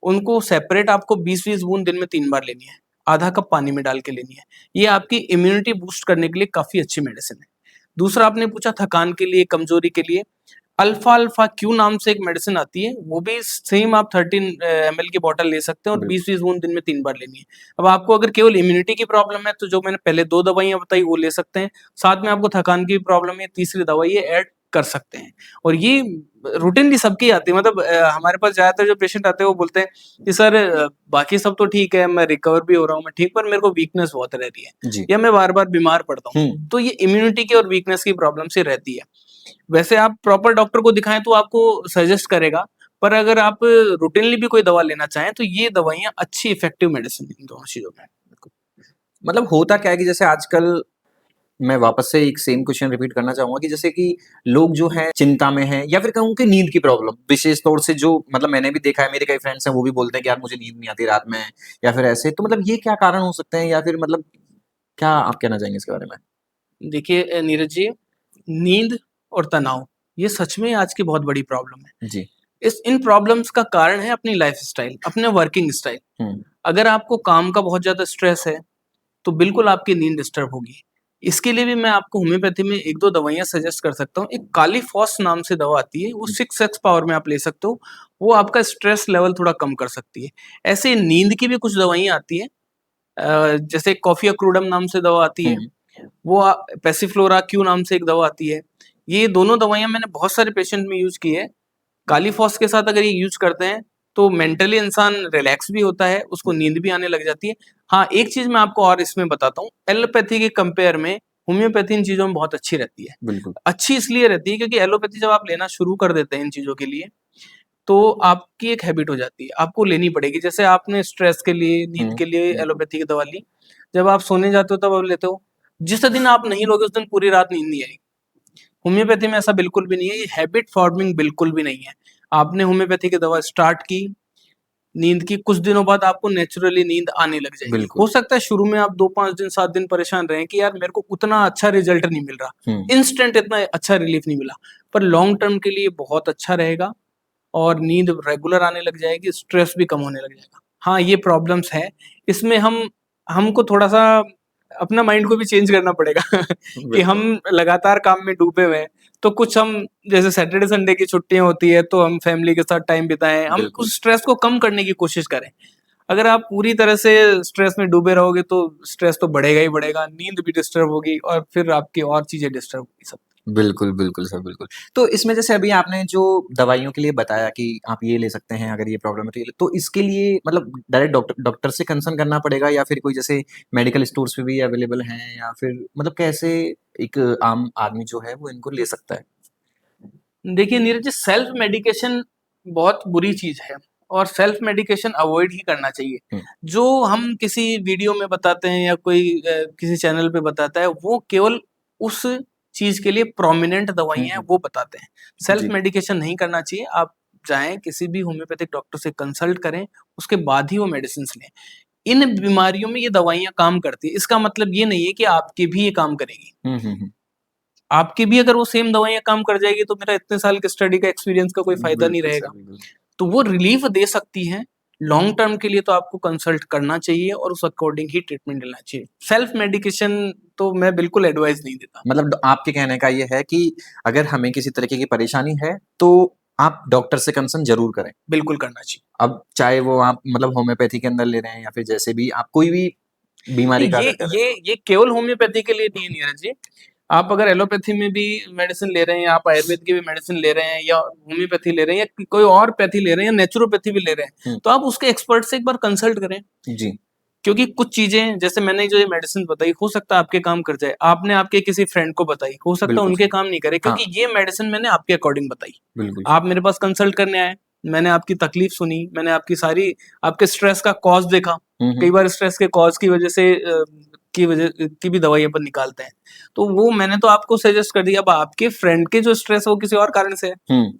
उनको सेपरेट आपको 20-20 बूंद दिन में 3 बार लेनी है। आधा कप पानी में डाल के लेनी है। ये आपकी इम्यूनिटी बूस्ट करने के लिए काफ़ी अच्छी मेडिसिन है। दूसरा आपने पूछा थकान के लिए, कमज़ोरी के लिए। अल्फा अल्फा क्यू नाम से एक मेडिसिन आती है, वो भी सेम आप 13 ml की बॉटल ले सकते हैं और बिल्कुल। 20-20 बूंद दिन में 3 बार लेनी है। अब आपको अगर केवल इम्यूनिटी की प्रॉब्लम है तो जो मैंने पहले 2 दवाइयाँ बताई वो ले सकते हैं। साथ में आपको थकान की प्रॉब्लम है, तीसरी दवाई ये ऐड कर सकते हैं। और ये रूटीनली सबकी आती है, मतलब हमारे पास ज़्यादातर जो पेशेंट आते हैं वो बोलते हैं कि सर बाकी सब तो ठीक है, मैं रिकवर भी हो रहा हूँ, मैं ठीक, पर मेरे को वीकनेस बहुत रह रही है जी। या मैं बार-बार बीमार पड़ता हूँ। हुँ। तो ये इम्यूनिटी की और वीकनेस की प्रॉब्लम से रहती है। वैसे आप प्रॉपर डॉक्टर को दिखाएँ तो आपको सजेस्ट करेगा, पर अगर आप रूटीनली भी कोई दवा लेना चाहें तो ये दवाइयाँ अच्छी इफेक्टिव मेडिसिन है इन दोनों चीज़ों में। मतलब होता क्या है कि जैसे आजकल मैं वापस से एक सेम क्वेश्चन रिपीट करना चाहूँगा कि जैसे कि लोग जो हैं चिंता में हैं या फिर कहूँ कि नींद की प्रॉब्लम विशेष तौर से जो मतलब मैंने भी देखा है, मेरे कई फ्रेंड्स हैं वो भी बोलते हैं कि यार मुझे नींद नहीं आती रात में या फिर ऐसे। तो मतलब ये क्या कारण हो सकते हैं या फिर मतलब क्या आप कहना चाहेंगे इसके बारे में? देखिए नीरज जी, नींद और तनाव ये सच में आज की बहुत बड़ी प्रॉब्लम है। जी। इस इन प्रॉब्लम्स का कारण है अपनी लाइफ़स्टाइल, अपने वर्किंग स्टाइल। हुँ। अगर आपको काम का बहुत ज़्यादा स्ट्रेस है, तो बिल्कुल आपकी नींद डिस्टर्ब होगी। इसके लिए भी मैं आपको होम्योपैथी में 1-2 दवाइयाँ सजेस्ट कर सकता हूँ। एक कालीफॉस नाम से दवा आती है, वो 6x पावर में आप ले सकते हो। वो आपका स्ट्रेस लेवल थोड़ा कम कर सकती है। ऐसे नींद की भी कुछ दवाइयाँ आती हैं, जैसे कॉफिया क्रूडम नाम से दवा आती है। हुँ। वो पैसिफ्लोरा क्यू नाम से एक दवा आती है। ये दोनों दवाइयाँ मैंने बहुत सारे पेशेंट में यूज़ की है। कालीफॉस के साथ अगर ये यूज़ करते हैं, तो मेंटली इंसान रिलैक्स भी होता है, उसको नींद भी आने लग जाती है। हाँ, एक चीज़ मैं आपको और इसमें बताता हूँ, एलोपैथी के कंपेयर में होम्योपैथी इन चीज़ों में बहुत अच्छी रहती है। बिल्कुल। अच्छी इसलिए रहती है क्योंकि एलोपैथी जब आप लेना शुरू कर देते हैं इन चीज़ों के लिए, तो आपकी एक हैबिट हो जाती है, आपको लेनी पड़ेगी। जैसे आपने स्ट्रेस के लिए, नींद हुँ। के लिए एलोपैथी की दवा ली, जब आप सोने जाते हो तब आप लेते हो। जिस दिन आप नहीं लोगे उस दिन पूरी रात नींद नहीं आएगी। होम्योपैथी में ऐसा बिल्कुल भी नहीं है, ये हैबिट फॉर्मिंग बिल्कुल भी नहीं है। आपने होम्योपैथी की दवा स्टार्ट की, नींद की, कुछ दिनों बाद आपको नेचुरली नींद आने लग जाएगी। बिल्कुल। हो सकता है शुरू में आप 2-5 दिन, 7 दिन परेशान रहें कि यार मेरे को उतना अच्छा रिजल्ट नहीं मिल रहा, हुँ। इंस्टेंट इतना अच्छा रिलीफ नहीं मिला, पर लॉन्ग टर्म के लिए बहुत अच्छा रहेगा और नींद रेगुलर आने लग जाएगी, स्ट्रेस भी कम होने लग जाएगा। हाँ, ये प्रॉब्लम्स हैं, इसमें हमको थोड़ा-सा अपना माइंड को भी चेंज करना पड़ेगा कि बिल्कुल। हम लगातार काम में डूबे हुए हैं, तो कुछ हम जैसे सैटरडे संडे की छुट्टियाँ होती है, तो हम फैमिली के साथ टाइम बिताएँ, हम बिल्कुल। उस स्ट्रेस को कम करने की कोशिश करें। अगर आप पूरी तरह से स्ट्रेस में डूबे रहोगे, तो स्ट्रेस तो बढ़ेगा ही बढ़ेगा, नींद भी डिस्टर्ब होगी और फिर आपकी और चीज़ें डिस्टर्ब होगी सब। बिल्कुल, बिल्कुल सर, बिल्कुल। तो इसमें जैसे अभी आपने जो दवाइयों के लिए बताया कि आप ये ले सकते हैं अगर ये प्रॉब्लम है तो ये ले तो इसके लिए मतलब डायरेक्ट डॉक्टर से कंसल्ट करना पड़ेगा या फिर कोई जैसे मेडिकल स्टोर्स पे भी अवेलेबल हैं या फिर मतलब कैसे एक आम आदमी जो है वो इनको ले सकता है? देखिए नीरज जी, सेल्फ मेडिकेशन बहुत बुरी चीज़ है और सेल्फ मेडिकेशन अवॉइड ही करना चाहिए। हुँ। जो हम किसी वीडियो में बताते हैं या कोई किसी चैनल पे बताता है, वो केवल उस चीज़ के लिए प्रोमिनेंट हुँ, दवाइयाँ हैं, हुँ। वो बताते हैं। सेल्फ जी। मेडिकेशन नहीं करना चाहिए। आप जाएँ किसी भी होम्योपैथिक डॉक्टर से कंसल्ट करें, उसके बाद ही वो मेडिसिन्स लें। इन बीमारियों में ये दवाइयाँ काम करती हैं, इसका मतलब ये नहीं है कि आपकी भी ये काम करेगी। हुँ, हुँ, हुँ। आपकी भी अगर वो सेम दवाइयाँ काम कर जाएगी तो मेरा इतने साल के स्टडी का एक्सपीरियंस का कोई फ़ायदा नहीं बिल्कुल सर, रहेगा। बिल्कुल। तो वो रिलीफ़ दे सकती हैं, लॉन्ग टर्म के लिए तो आपको कंसल्ट करना चाहिए और उस अकॉर्डिंग ही ट्रीटमेंट लेना चाहिए। सेल्फ मेडिकेशन तो मैं बिल्कुल एडवाइस नहीं देता। मतलब आपके कहने का ये है कि अगर हमें किसी तरीके की परेशानी है, तो आप डॉक्टर से कंसर्न ज़रूर करें। बिल्कुल करना चाहिए। अब चाहे वो आप मतलब होम्योपैथी के अंदर ले रहे हैं या फिर जैसे भी आप कोई भी बीमारी नहीं, का ये अगर कर रहे हैं ये तो। ये केवल होम्योपैथी के लिए नहीं है नीरज जी। आप अगर एलोपैथी में भी मेडिसिन ले रहे हैं, आप आयुर्वेद की भी मेडिसिन ले रहे हैं या होम्योपैथी ले रहे हैं या कोई और पैथी ले रहे हैं या नेचुरोपैथी भी ले रहे हैं, हुँ। तो आप उसके एक्सपर्ट से एक बार कंसल्ट करें। जी। क्योंकि कुछ चीज़ें जैसे मैंने जो ये मेडिसिन बताई, हो सकता है आपके काम कर जाए। आपने आपके किसी फ्रेंड को बताई, हो सकता है बिल्कुल उनके सर। काम नहीं करे हाँ, क्योंकि ये मेडिसिन मैंने आपके अकॉर्डिंग बताई। बिल्कुल। आप मेरे पास कंसल्ट करने आए, मैंने आपकी तकलीफ सुनी, मैंने आपकी सारी आपके स्ट्रेस का कॉज़ देखा। हुँ, कई हुँ। बार स्ट्रेस के कॉज़ की वजह से की वजह की भी दवाई अपन निकालते हैं। तो वो मैंने तो आपको सजेस्ट कर दिया, अब आपके फ्रेंड के जो स्ट्रेस है वो किसी और कारण से है, हुँ।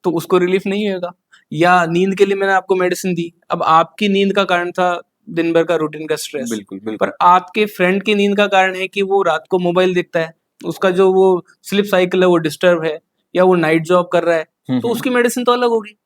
तो उसको रिलीफ नहीं होगा। या नींद के लिए मैंने आपको मेडिसिन दी, अब आपकी नींद का कारण था दिन भर का रूटीन का स्ट्रेस, बिल्कुल, पर बिल्कुल। आपके फ्रेंड की नींद का कारण है कि वो रात को मोबाइल देखता है, उसका जो वो स्लीप साइकिल है वो डिस्टर्ब है या वो नाइट जॉब कर रहा है, हुँ, तो हुँ। उसकी मेडिसिन तो अलग होगी।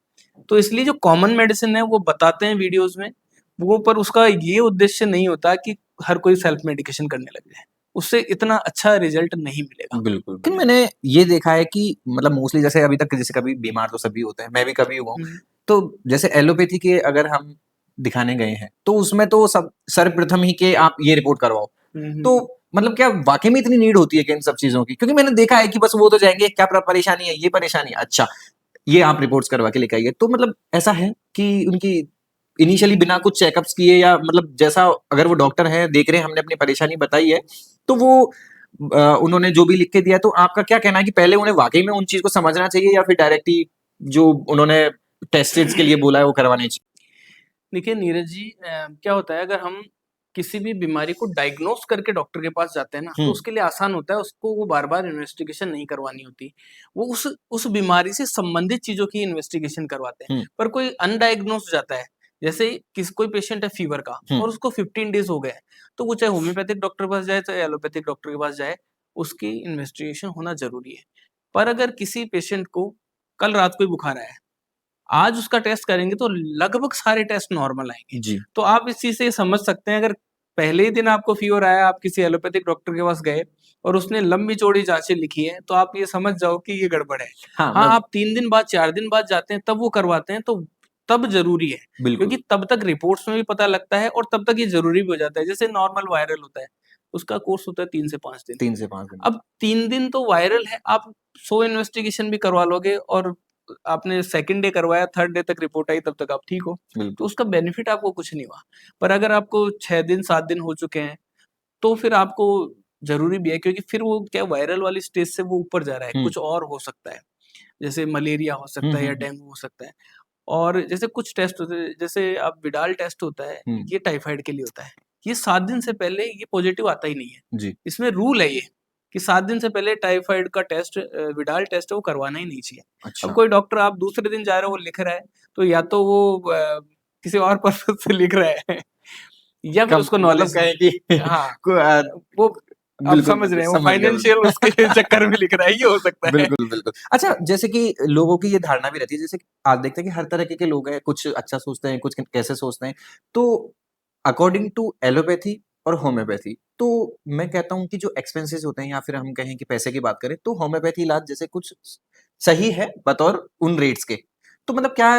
तो इसलिए जो कॉमन मेडिसिन है वो बताते हैं वीडियोज़ में, वो पर उसका ये उद्देश्य नहीं होता कि हर कोई सेल्फ मेडिकेशन करने लग जाए। उससे इतना अच्छा रिजल्ट नहीं मिलेगा। बिल्कुल। लेकिन मैंने ये देखा है कि मतलब मोस्टली जैसे अभी तक जैसे कभी बीमार तो सभी होते हैं, मैं भी कभी हुआ हूँ। हुँ, तो जैसे एलोपैथी के अगर हम दिखाने गए हैं, तो उसमें तो सब सर्वप्रथम ही कि आप ये रिपोर्ट करवाओ। हुँ, हुँ, तो मतलब क्या वाक़ई में इतनी नीड होती है क्या इन सब चीज़ों की? क्योंकि मैंने देखा है कि बस वो तो जाएँगे, क्या परेशानी है? ये परेशानी है, अच्छा, ये आप रिपोर्ट्स करवा के लेके आइए। तो मतलब ऐसा है कि उनकी इनिशियली बिना कुछ चेकअप्स किए या मतलब जैसा अगर वो डॉक्टर हैं, देख रहे हैं, हमने अपनी परेशानी बताई है, तो वो उन्होंने जो भी लिख के दिया है, तो आपका क्या कहना है कि पहले उन्हें वाक़ई में उन चीज़ को समझना चाहिए या फिर डायरेक्ट ही जो उन्होंने टेस्टेड्स के लिए बोला है, वो करवाने चाहिए? देखिए नीरज जी, क्या होता है, अगर हम किसी भी बीमारी को डायग्नोस करके डॉक्टर के पास जाते हैं ना, तो हुँ, उसके लिए आसान होता है, उसको वो बार-बार इन्वेस्टिगेशन नहीं करवानी होती। वो उस बीमारी से संबंधित चीज़ों की इन्वेस्टिगेशन करवाते हैं। हुँ, पर कोई अनडायग्नोस्ड जाता है, जैसे कोई पेशेंट है फीवर का हुँ, और उसको 15 डेज़ हो गए हैं, तो वो चाहे होम्योपैथिक डॉक्टर के पास जाए, चाहे एलोपैथिक डॉक्टर के पास जाए, उसकी इन्वेस्टिगेशन होना ज़रूरी है। पर अगर किसी पेशेंट को कल रात को ही बुखार आया है, आज उसका टेस्ट करेंगे तो लगभग सारे टेस्ट नॉर्मल आएँगे। जी, तो आप इस चीज़ से ये समझ सकते हैं, अगर पहले ही दिन आपको फ़ीवर आया, आप किसी एलोपैथिक डॉक्टर के पास गए और उसने लंबी-चौड़ी जाँचें लिखी हैं, तो आप ये समझ जाओ कि ये गड़बड़ है। हाँ, हाँ, मैं आप 3 दिन बाद, 4 दिन बाद जाते हैं, तब वो करवाते हैं, तो तब ज़रूरी है, क्योंकि बिल्कुल, तब तक रिपोर्ट्स में भी पता लगता है और तब तक ये ज़रूरी भी हो जाता है। जैसे नॉर्मल वायरल होता है, उसका कोर्स होता है 3 से 5 दिन। 3 से 5 दिन। अब 3 दिन तो वायरल है, आप 100 इन्वेस्टिगेशन भी करवा लोगे और आपने सेकंड डे करवाया, थर्ड डे तक रिपोर्ट आई, तब तक आप ठीक हो, तो बिल्कुल, उसका बेनिफिट आपको कुछ नहीं हुआ। पर अगर आपको 6 दिन, 7 दिन हो चुके हैं, तो फिर आपको ज़रूरी भी है, क्योंकि फिर वो क्या वायरल वाली स्टेज से वो ऊपर जा रहा है, हुँ, कुछ और हो सकता है। जैसे मलेरिया हो हुँ, सकता है हुँ, या हुँ, डेंगू हो सकता है। और जैसे कुछ टेस्ट होते हैं, जैसे अब विडाल टेस्ट होता है, हुँ, ये टाइफाइड के लिए होता है। ये 7 दिन से पहले ये पॉजिटिव आता ही नहीं है। जी, इसमें रूल है ये, कि 7 दिन से पहले टाइफाइड का टेस्ट, विडाल टेस्ट है, वो करवाना ही नहीं चाहिए। अब अच्छा। कोई डॉक्टर, आप दूसरे दिन जा रहे हो, वो लिख रहा है, तो या तो वो किसी और पर्पज़ से लिख रहा है या फिर कम उसको मतलब नॉलेज नहीं कहें है। कि हाँ, को वो आप बिल्कुल, समझ बिल्कुल, रहे हैं, वो समझ गया, फाइनेंशियल उसके चक्कर में लिख रहा है, ये हो सकता है। बिल्कुल, बिल्कुल। अच्छा, जैसे कि लोगों की ये धारणा भी रहती है, जैसे कि आप देखते हैं कि हर तरह के लोग हैं, कुछ अच्छा सोचते हैं, कुछ कैसे सोचते हैं। तो अकॉर्डिंग टू एलोपैथी और होम्योपैथी, तो मैं कहता हूँ कि जो एक्सपेंसेस होते हैं या फिर हम कहें कि पैसे की बात करें, तो होम्योपैथी इलाज जैसे कुछ सही है बतौर उन रेट्स के। तो मतलब क्या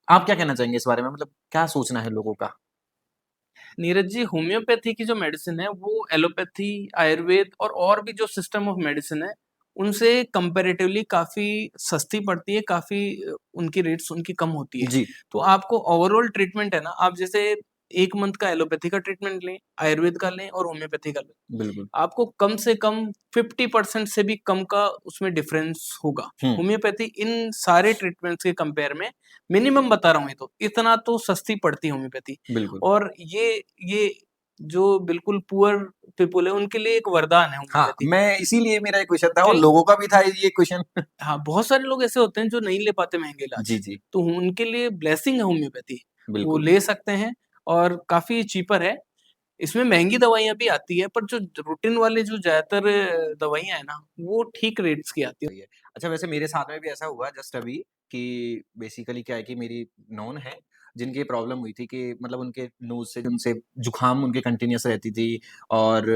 आप क्या कहना चाहेंगे इस बारे में? मतलब क्या सोचना है लोगों का? नीरज जी, होम्योपैथी की जो मेडिसिन है, वो एलोपैथी, आयुर्वेद और भी जो सिस्टम ऑफ मेडिसिन है, उनसे कंपैरेटिवली काफ़ी सस्ती पड़ती है, काफ़ी उनकी रेट्स उनकी कम होती है। जी, तो आपको ओवरऑल ट्रीटमेंट है ना, आप जैसे 1 मंथ का एलोपैथी का ट्रीटमेंट लें, आयुर्वेद का लें और होम्योपैथी का लें, बिल्कुल। आपको कम से कम 50% से भी कम का उसमें डिफरेंस होगा। हुँ, होम्योपैथी इन सारे ट्रीटमेंट्स के कंपेयर में, मिनिमम बता रहा हूँ ये तो, इतना तो सस्ती पड़ती है होम्योपैथी। बिल्कुल। और ये जो बिल्कुल पुअर पीपल है, उनके लिए एक वरदान है हाँ, होम्योपैथी। मैं इसीलिए मेरा ये क्वेश्चन था और क्योंकि लोगों का भी था ये क्वेश्चन। हाँ, बहुत सारे लोग ऐसे होते हैं जो नहीं ले पाते महँगे जी, इलाज, जी, तो उनके लिए ब्लेसिंग है होम्योपैथी। वो बिल्कुल। ले सकते हैं और काफ़ी चीपर है। इसमें महँगी दवाइयाँ भी आती हैं, पर जो रूटीन वाले जो ज़्यादातर दवाइयाँ हैं ना, वो ठीक रेट्स की आती हैं। सही है। अच्छा वैसे मेरे साथ में भी ऐसा हुआ जस्ट अभी कि बेसिकली क्या है कि मेरी नॉन है, जिनकी ये प्रॉब्लम हुई थी कि मतलब उनके नोज़ से उनसे जुकाम उनके कंटीन्यूअस रहती थी और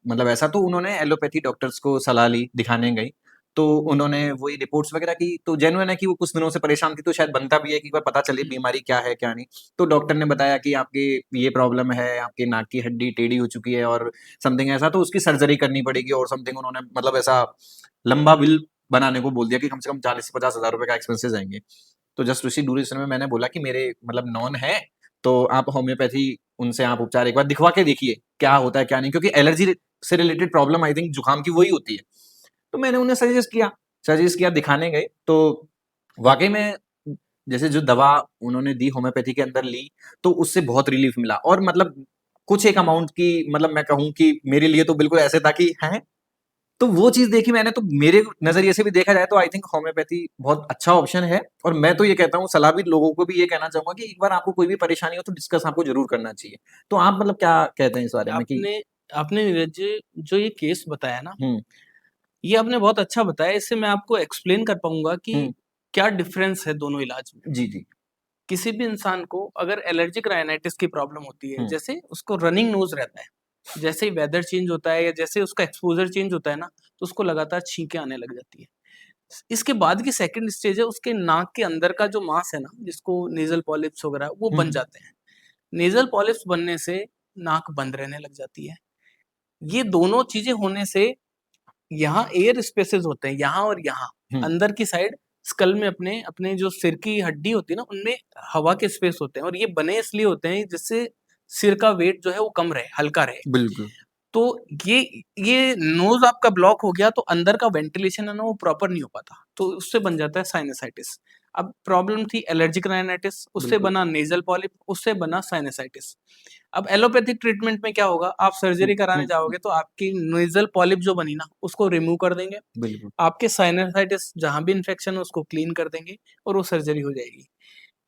मतलब ऐसा तो उन्होंने एलोपैथी डॉक्टर्स को सलाह ली, दिखाने गई। तो उन्होंने वही रिपोर्ट्स वगैरह की, तो जेन्युइन है कि वो कुछ दिनों से परेशान थी, तो शायद बनता भी है कि एक बार पता चले हुँ, बीमारी क्या है, क्या नहीं। तो डॉक्टर ने बताया कि आपकी ये प्रॉब्लम है, आपकी नाक की हड्डी टेढ़ी हो चुकी है और समथिंग ऐसा, तो उसकी सर्जरी करनी पड़ेगी और समथिंग उन्होंने मतलब ऐसा लंबा बिल बनाने को बोल दिया कि कम से कम 40 से 50 हज़ार रुपए का एक्सपेंसेस आएँगे। तो जस्ट उसी ड्यूरेशन में मैंने बोला कि मेरे मतलब नॉन है, तो आप होम्योपैथी उनसे आप उपचार एक बार दिखवा के देखिए, क्या होता है, क्या नहीं? क्योंकि एलर्जी से रिलेटेड प्रॉब्लम आई थिंक जुकाम की वही होती है। तो मैंने उन्हें सजेस्ट किया, दिखाने गए, तो वाक़ई में जैसे जो दवा उन्होंने दी होम्योपैथी के अंदर ली, तो उससे बहुत रिलीफ़ मिला और मतलब कुछ एक अमाउंट की मतलब मैं कहूँ कि मेरे लिए तो बिल्कुल ऐसे था कि हैं? तो वो चीज़ देखी मैंने तो मेरे नज़रिए से भी देखा जाए तो आई थिंक होम्योपैथी बहुत अच्छा ऑप्शन है और मैं तो ये कहता हूँ सलाह भी लोगों को भी ये कहना चाहूँगा कि एक बार आपको कोई भी परेशानी हो तो डिस्कस आपको ज़रूर करना चाहिए। तो आप मतलब क्या कहते हैं इस बारे में कि आपने आपने नीरज जी, जो ये केस बताया ना, हुँ, ये आपने बहुत अच्छा बताया। इससे मैं आपको एक्सप्लेन कर पाऊँगा कि हुँ, क्या डिफ़रेंस है दोनों इलाज में। जी, जी। किसी भी इंसान को अगर एलर्जिक राइनाइटिस की प्रॉब्लम होती है, हुँ, जैसे उसको रनिंग नोज़ रहता है, जैसे ही वेदर चेंज होता है या जैसे उसका एक्सपोज़र चेंज होता है ना, तो उसको लगातार छींकें आने लग जाती है। इसके बाद की सेकंड स्टेज है, उसके नाक के अंदर का जो मांस है ना, जिसको नेज़ल पॉलिप्स वगैरह वो हुँ, बन हुँ। जाते हैं। नेज़ल पॉलिप्स बनने से नाक बंद रहने लग जाती है। ये दोनों चीज़ें होने से यहाँ एयर स्पेसेस होते हैं, यहाँ और यहाँ, हुँ, अंदर की साइड स्कल में अपने अपने जो सिर की हड्डी होती है ना, उनमें हवा के स्पेस होते हैं और ये बने इसलिए होते हैं जिससे सिर का वेट जो है वो कम रहे, हल्का रहे। बिल्कुल। तो ये ये नोज़ आपका ब्लॉक हो गया तो अंदर का वेंटिलेशन है ना वो प्रॉपर नहीं हो पाता, तो उससे बन जाता है साइनसाइटिस। अब प्रॉब्लम थी एलर्जिक राइनाइटिस, उससे बिल्कुल। बना नेज़ल पॉलिप, उससे बना साइनसाइटिस। अब एलोपैथिक ट्रीटमेंट में क्या होगा, आप हुँ, सर्जरी कराने हुँ, हुँ। जाओगे तो आपकी नेज़ल पॉलिप जो बनी ना, उसको रिमूव कर देंगे। बिल्कुल। आपके साइनसाइटिस जहाँ भी इन्फेक्शन है उसको क्लीन कर देंगे और वो सर्जरी हो जाएगी।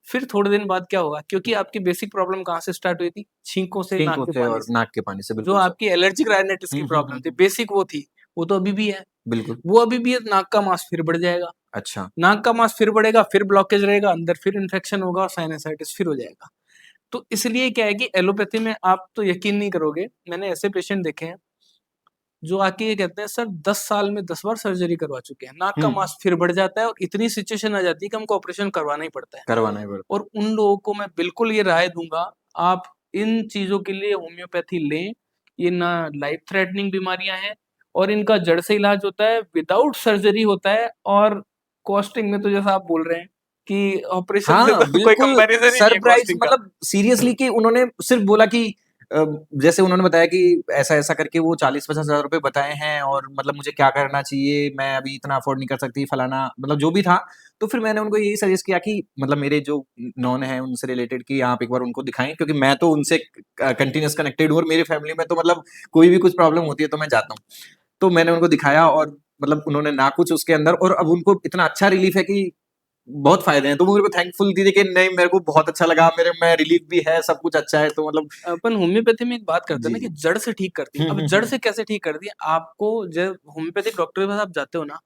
फिर थोड़े दिन बाद क्या होगा, क्योंकि आपकी बेसिक प्रॉब्लम कहाँ से स्टार्ट हुई थी? छींकों से, नाक छींक के से पानी और से। नाक के पानी से, जो बिल्कुल सर। आपकी एलर्जिक राइनाइटिस की हुँ, हुँ, प्रॉब्लम हुँ, थी, हुँ। बेसिक वो थी, वो तो अभी भी है। बिल्कुल। वो अभी भी है, नाक का मांस फिर बढ़ जाएगा। अच्छा। नाक का मांस फिर बढ़ेगा, फिर ब्लॉकेज रहेगा, अंदर फिर इन्फेक्शन होगा और साइनसाइटिस फिर हो जाएगा। तो इसलिए क्या है कि एलोपैथी में आप तो यकीन नहीं करोगे, मैंने ऐसे पेशेंट देखे हैं, जो आके ये कहते हैं सर 10 साल में 10 बार सर्जरी करवा चुके हैं। नाक का हुँ, मांस फिर बढ़ जाता है और इतनी सिचुएशन आ जाती है कि हमको ऑपरेशन करवाना ही पड़ता है। करवाना ही पड़ता और उन लोगों को मैं बिल्कुल ये राय दूँगा, आप इन चीज़ों के लिए होम्योपैथी लें। ये ना लाइफ थ्रेटनिंग बीमारियाँ हैं और इनका जड़ से इलाज होता है, विदाउट सर्जरी होता है और कॉस्टिंग में तो जैसा आप बोल रहे हैं कि ऑपरेशन से हाँ, तो कोई बिल्कुल कंपैरिज़न ही नहीं है सरप्राइज़ कॉस्टिंग का। मतलब सीरियसली कि उन्होंने सिर्फ़ बोला कि अ, जैसे उन्होंने बताया कि ऐसा-ऐसा करके वो 40-50 हज़ार रुपए बताए हैं और मतलब मुझे क्या करना चाहिए, मैं अभी इतना अफ़ोर्ड नहीं कर सकती, फलाना मतलब जो भी था। तो फिर मैंने उनको यही सजेस्ट किया कि मतलब मेरे जो नॉन हैं उनसे रिलेटेड कि आप एक बार उनको दिखाएँ क्योंकि मैं तो उनसे कंटीन्यूअस कनेक्टेड हूँ और मेरी फैमिली में तो मतलब कोई भी कुछ प्रॉब्लम होती है तो मैं जाता हूँ। तो मैंने उनको दिखाया और मतलब उन्होंने ना कुछ उसके अंदर और अब उनको इतना अच्छा रिलीफ़ है कि बहुत फ़ायदे हैं, तो वो मेरे को थैंकफुल थी कि नहीं मेरे को बहुत अच्छा लगा, मेरे में रिलीफ़ भी है, सब कुछ अच्छा है, तो मतलब अपन होम्योपैथी में एक बात करते हैं जी, ना कि जी। जड़ से ठीक करती है। हुँ, अब हुँ, जड़ हुँ। से कैसे ठीक करती है? आपको जब होम्योपैथिक डॉक्टर के पास आप जाते हो ना,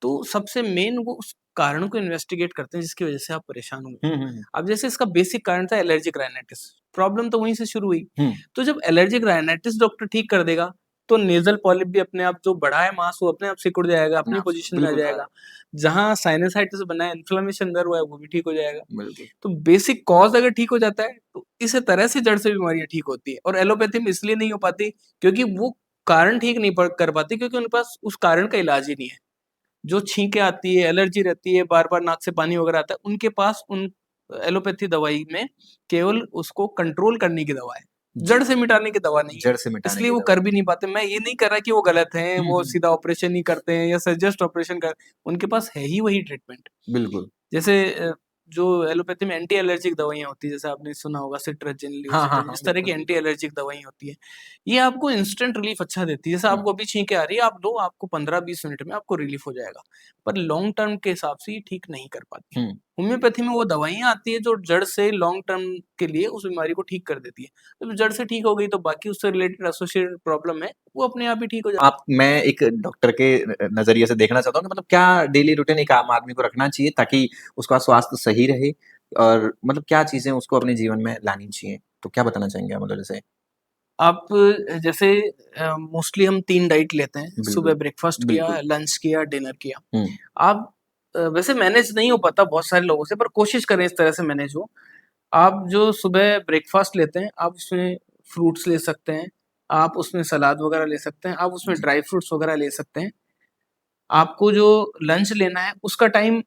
तो सबसे मेन वो उस कारण को इन्वेस्टिगेट करते हैं जिसकी वजह से आप परेशान हुए हुँ, हो। हुँ, हुँ। अब जैसे इसका बेसिक कारण था एलर्जिक राइनाइटिस, प्रॉब्लम तो वहीं से शुरू हुई। हुँ, तो जब एलर्जिक राइनाइटिस डॉक्टर ठीक कर देगा, तो नेज़ल पॉलिप भी अपने आप जो बढ़ा है मांस वो अपने आप सिकुड़ जाएगा, अपने अपनी आप से पोज़ीशन में आ बिल्कुल जाएगा। जहाँ साइनसाइटिस बना है, इन्फ्लेमेशन अंदर हुआ है, वो भी ठीक हो जाएगा। बिल्कुल। तो बेसिक कॉज़ अगर ठीक हो जाता है, तो इस तरह से जड़ से बीमारियाँ ठीक होती है और एलोपैथी में इसलिए नहीं हो पाती, क्योंकि वो कारण ठीक नहीं कर पाती क्योंकि उनके पास उस कारण का इलाज ही नहीं है। जो छींकें आती है, एलर्जी रहती है, बार-बार नाक से पानी वगैरह आता है, उनके पास उन एलोपैथी दवाई में केवल उसको कंट्रोल करने की दवा है, जी, जड़ से मिटाने की दवा नहीं है। जड़ से मिटाने इसलिए की वो दवा। कर भी नहीं पाते। मैं ये नहीं कह रहा कि वो गलत हैं, हुँ, वो हुँ। सीधा ऑपरेशन ही करते हैं या सजेस्ट ऑपरेशन कर उनके पास है ही वही ट्रीटमेंट। बिल्कुल। जैसे जो एलोपैथी में एंटी एलर्जिक दवाइयाँ होती हैं, जैसे आपने सुना होगा सिट्राजिन, हाँ, हाँ, ल्यूसिटिन, हाँ, इस तरह की बिल्कुल, एंटी बिल्कुल। एलर्जिक दवाइयाँ होती हैं। ये आपको इंस्टेंट रिलीफ अच्छा देती है। जैसे हुँ, आपको अभी छींकें आ रही है, आप लो, आपको 15-20 मिनट में आपको रिलीफ हो जाएगा। पर लॉन्ग टर्म के हिसाब से ये ठीक नहीं कर पाती। हुँ। होम्योपैथी में वो दवाइयाँ आती हैं जो जड़ से लॉन्ग टर्म के लिए उस बीमारी को ठीक कर देती है। जब जड़ से ठीक हो गई तो बाकी उससे रिलेटेड एसोसिएटेड प्रॉब्लम है, वो अपने आप ही ठीक हो जाती आप मैं एक डॉक्टर के नज़रिए से देखना चाहता हूँ कि मतलब क्या डेली रूटीन एक आम आदमी को रखना चाहिए ताकि उसका स्वास्थ्य सही रहे और मतलब क्या चीज़ें उसको अपने जीवन में लानी चाहिए? तो क्या बताना चाहेंगे आप मतलब जैसे? आप जैसे मोस्टली हम 3 डाइट लेते हैं, सुबह बिल्कुल, ब्रेकफ़ास्ट किया, बिल्कुल। लंच किया, डिनर किया। हुँ, आप वैसे मैनेज नहीं हो पाता बहुत सारे लोगों से पर कोशिश करें इस तरह से मैनेज हो। आप जो सुबह ब्रेकफ़ास्ट लेते हैं, आप उसमें फ्रूट्स ले सकते हैं, आप उसमें सलाद वगैरह ले सकते हैं, आप उसमें जी। ड्राई फ्रूट्स वगैरह ले सकते हैं। आपको जो लंच लेना है उसका टाइम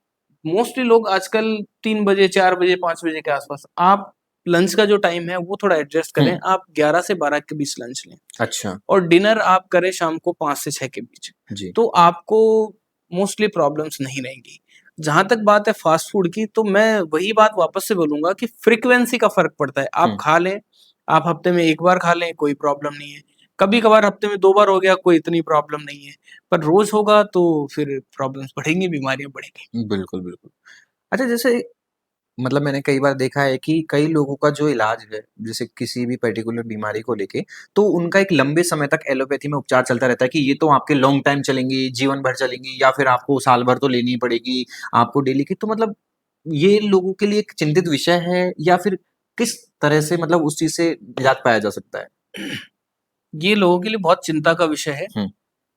मोस्टली लोग आजकल 3 बजे, 4 बजे, 5 बजे के आस-पास आप लंच का जो टाइम है वो थोड़ा एडजस्ट हुँ, करें, आप 11 से 12 के बीच लंच लें। अच्छा, और डिनर आप करें शाम को 5 से 6 के बीच। जी। तो आपको मोस्टली प्रॉब्लम्स नहीं रहेंगी। जहाँ तक बात है फ़ास्ट फ़ूड की तो मैं वही बात वापस से बोलूँगा कि फ्रीक्वेंसी का फ़र्क पड़ता है। आप हुँ, खा लें, आप हफ़्ते में 1 बार खा लें, कोई प्रॉब्लम नहीं है। कभी-कभार हफ़्ते में 2 बार हो गया, कोई इतनी प्रॉब्लम नहीं है। पर रोज़ होगा तो फिर प्रॉब्लम्स बढ़ेंगी, बीमारियाँ बढ़ेंगी। बिल्कुल, बिल्कुल। अच्छा जैसे मतलब मैंने कई बार देखा है कि कई लोगों का जो इलाज है, जैसे किसी भी पर्टिकुलर बीमारी को लेके, तो उनका एक लंबे समय तक एलोपैथी में उपचार चलता रहता है कि ये तो आपके लॉन्ग टाइम चलेंगी, जीवन भर चलेंगी या फिर आपको साल भर तो लेनी ही पड़ेगी, आपको डेली की तो मतलब ये लोगों के लिए एक चिंतित विषय है या फिर किस तरह से मतलब उस चीज़ से निजात पाया जा सकता है? ये लोगों के लिए बहुत चिंता का विषय है। हुँ।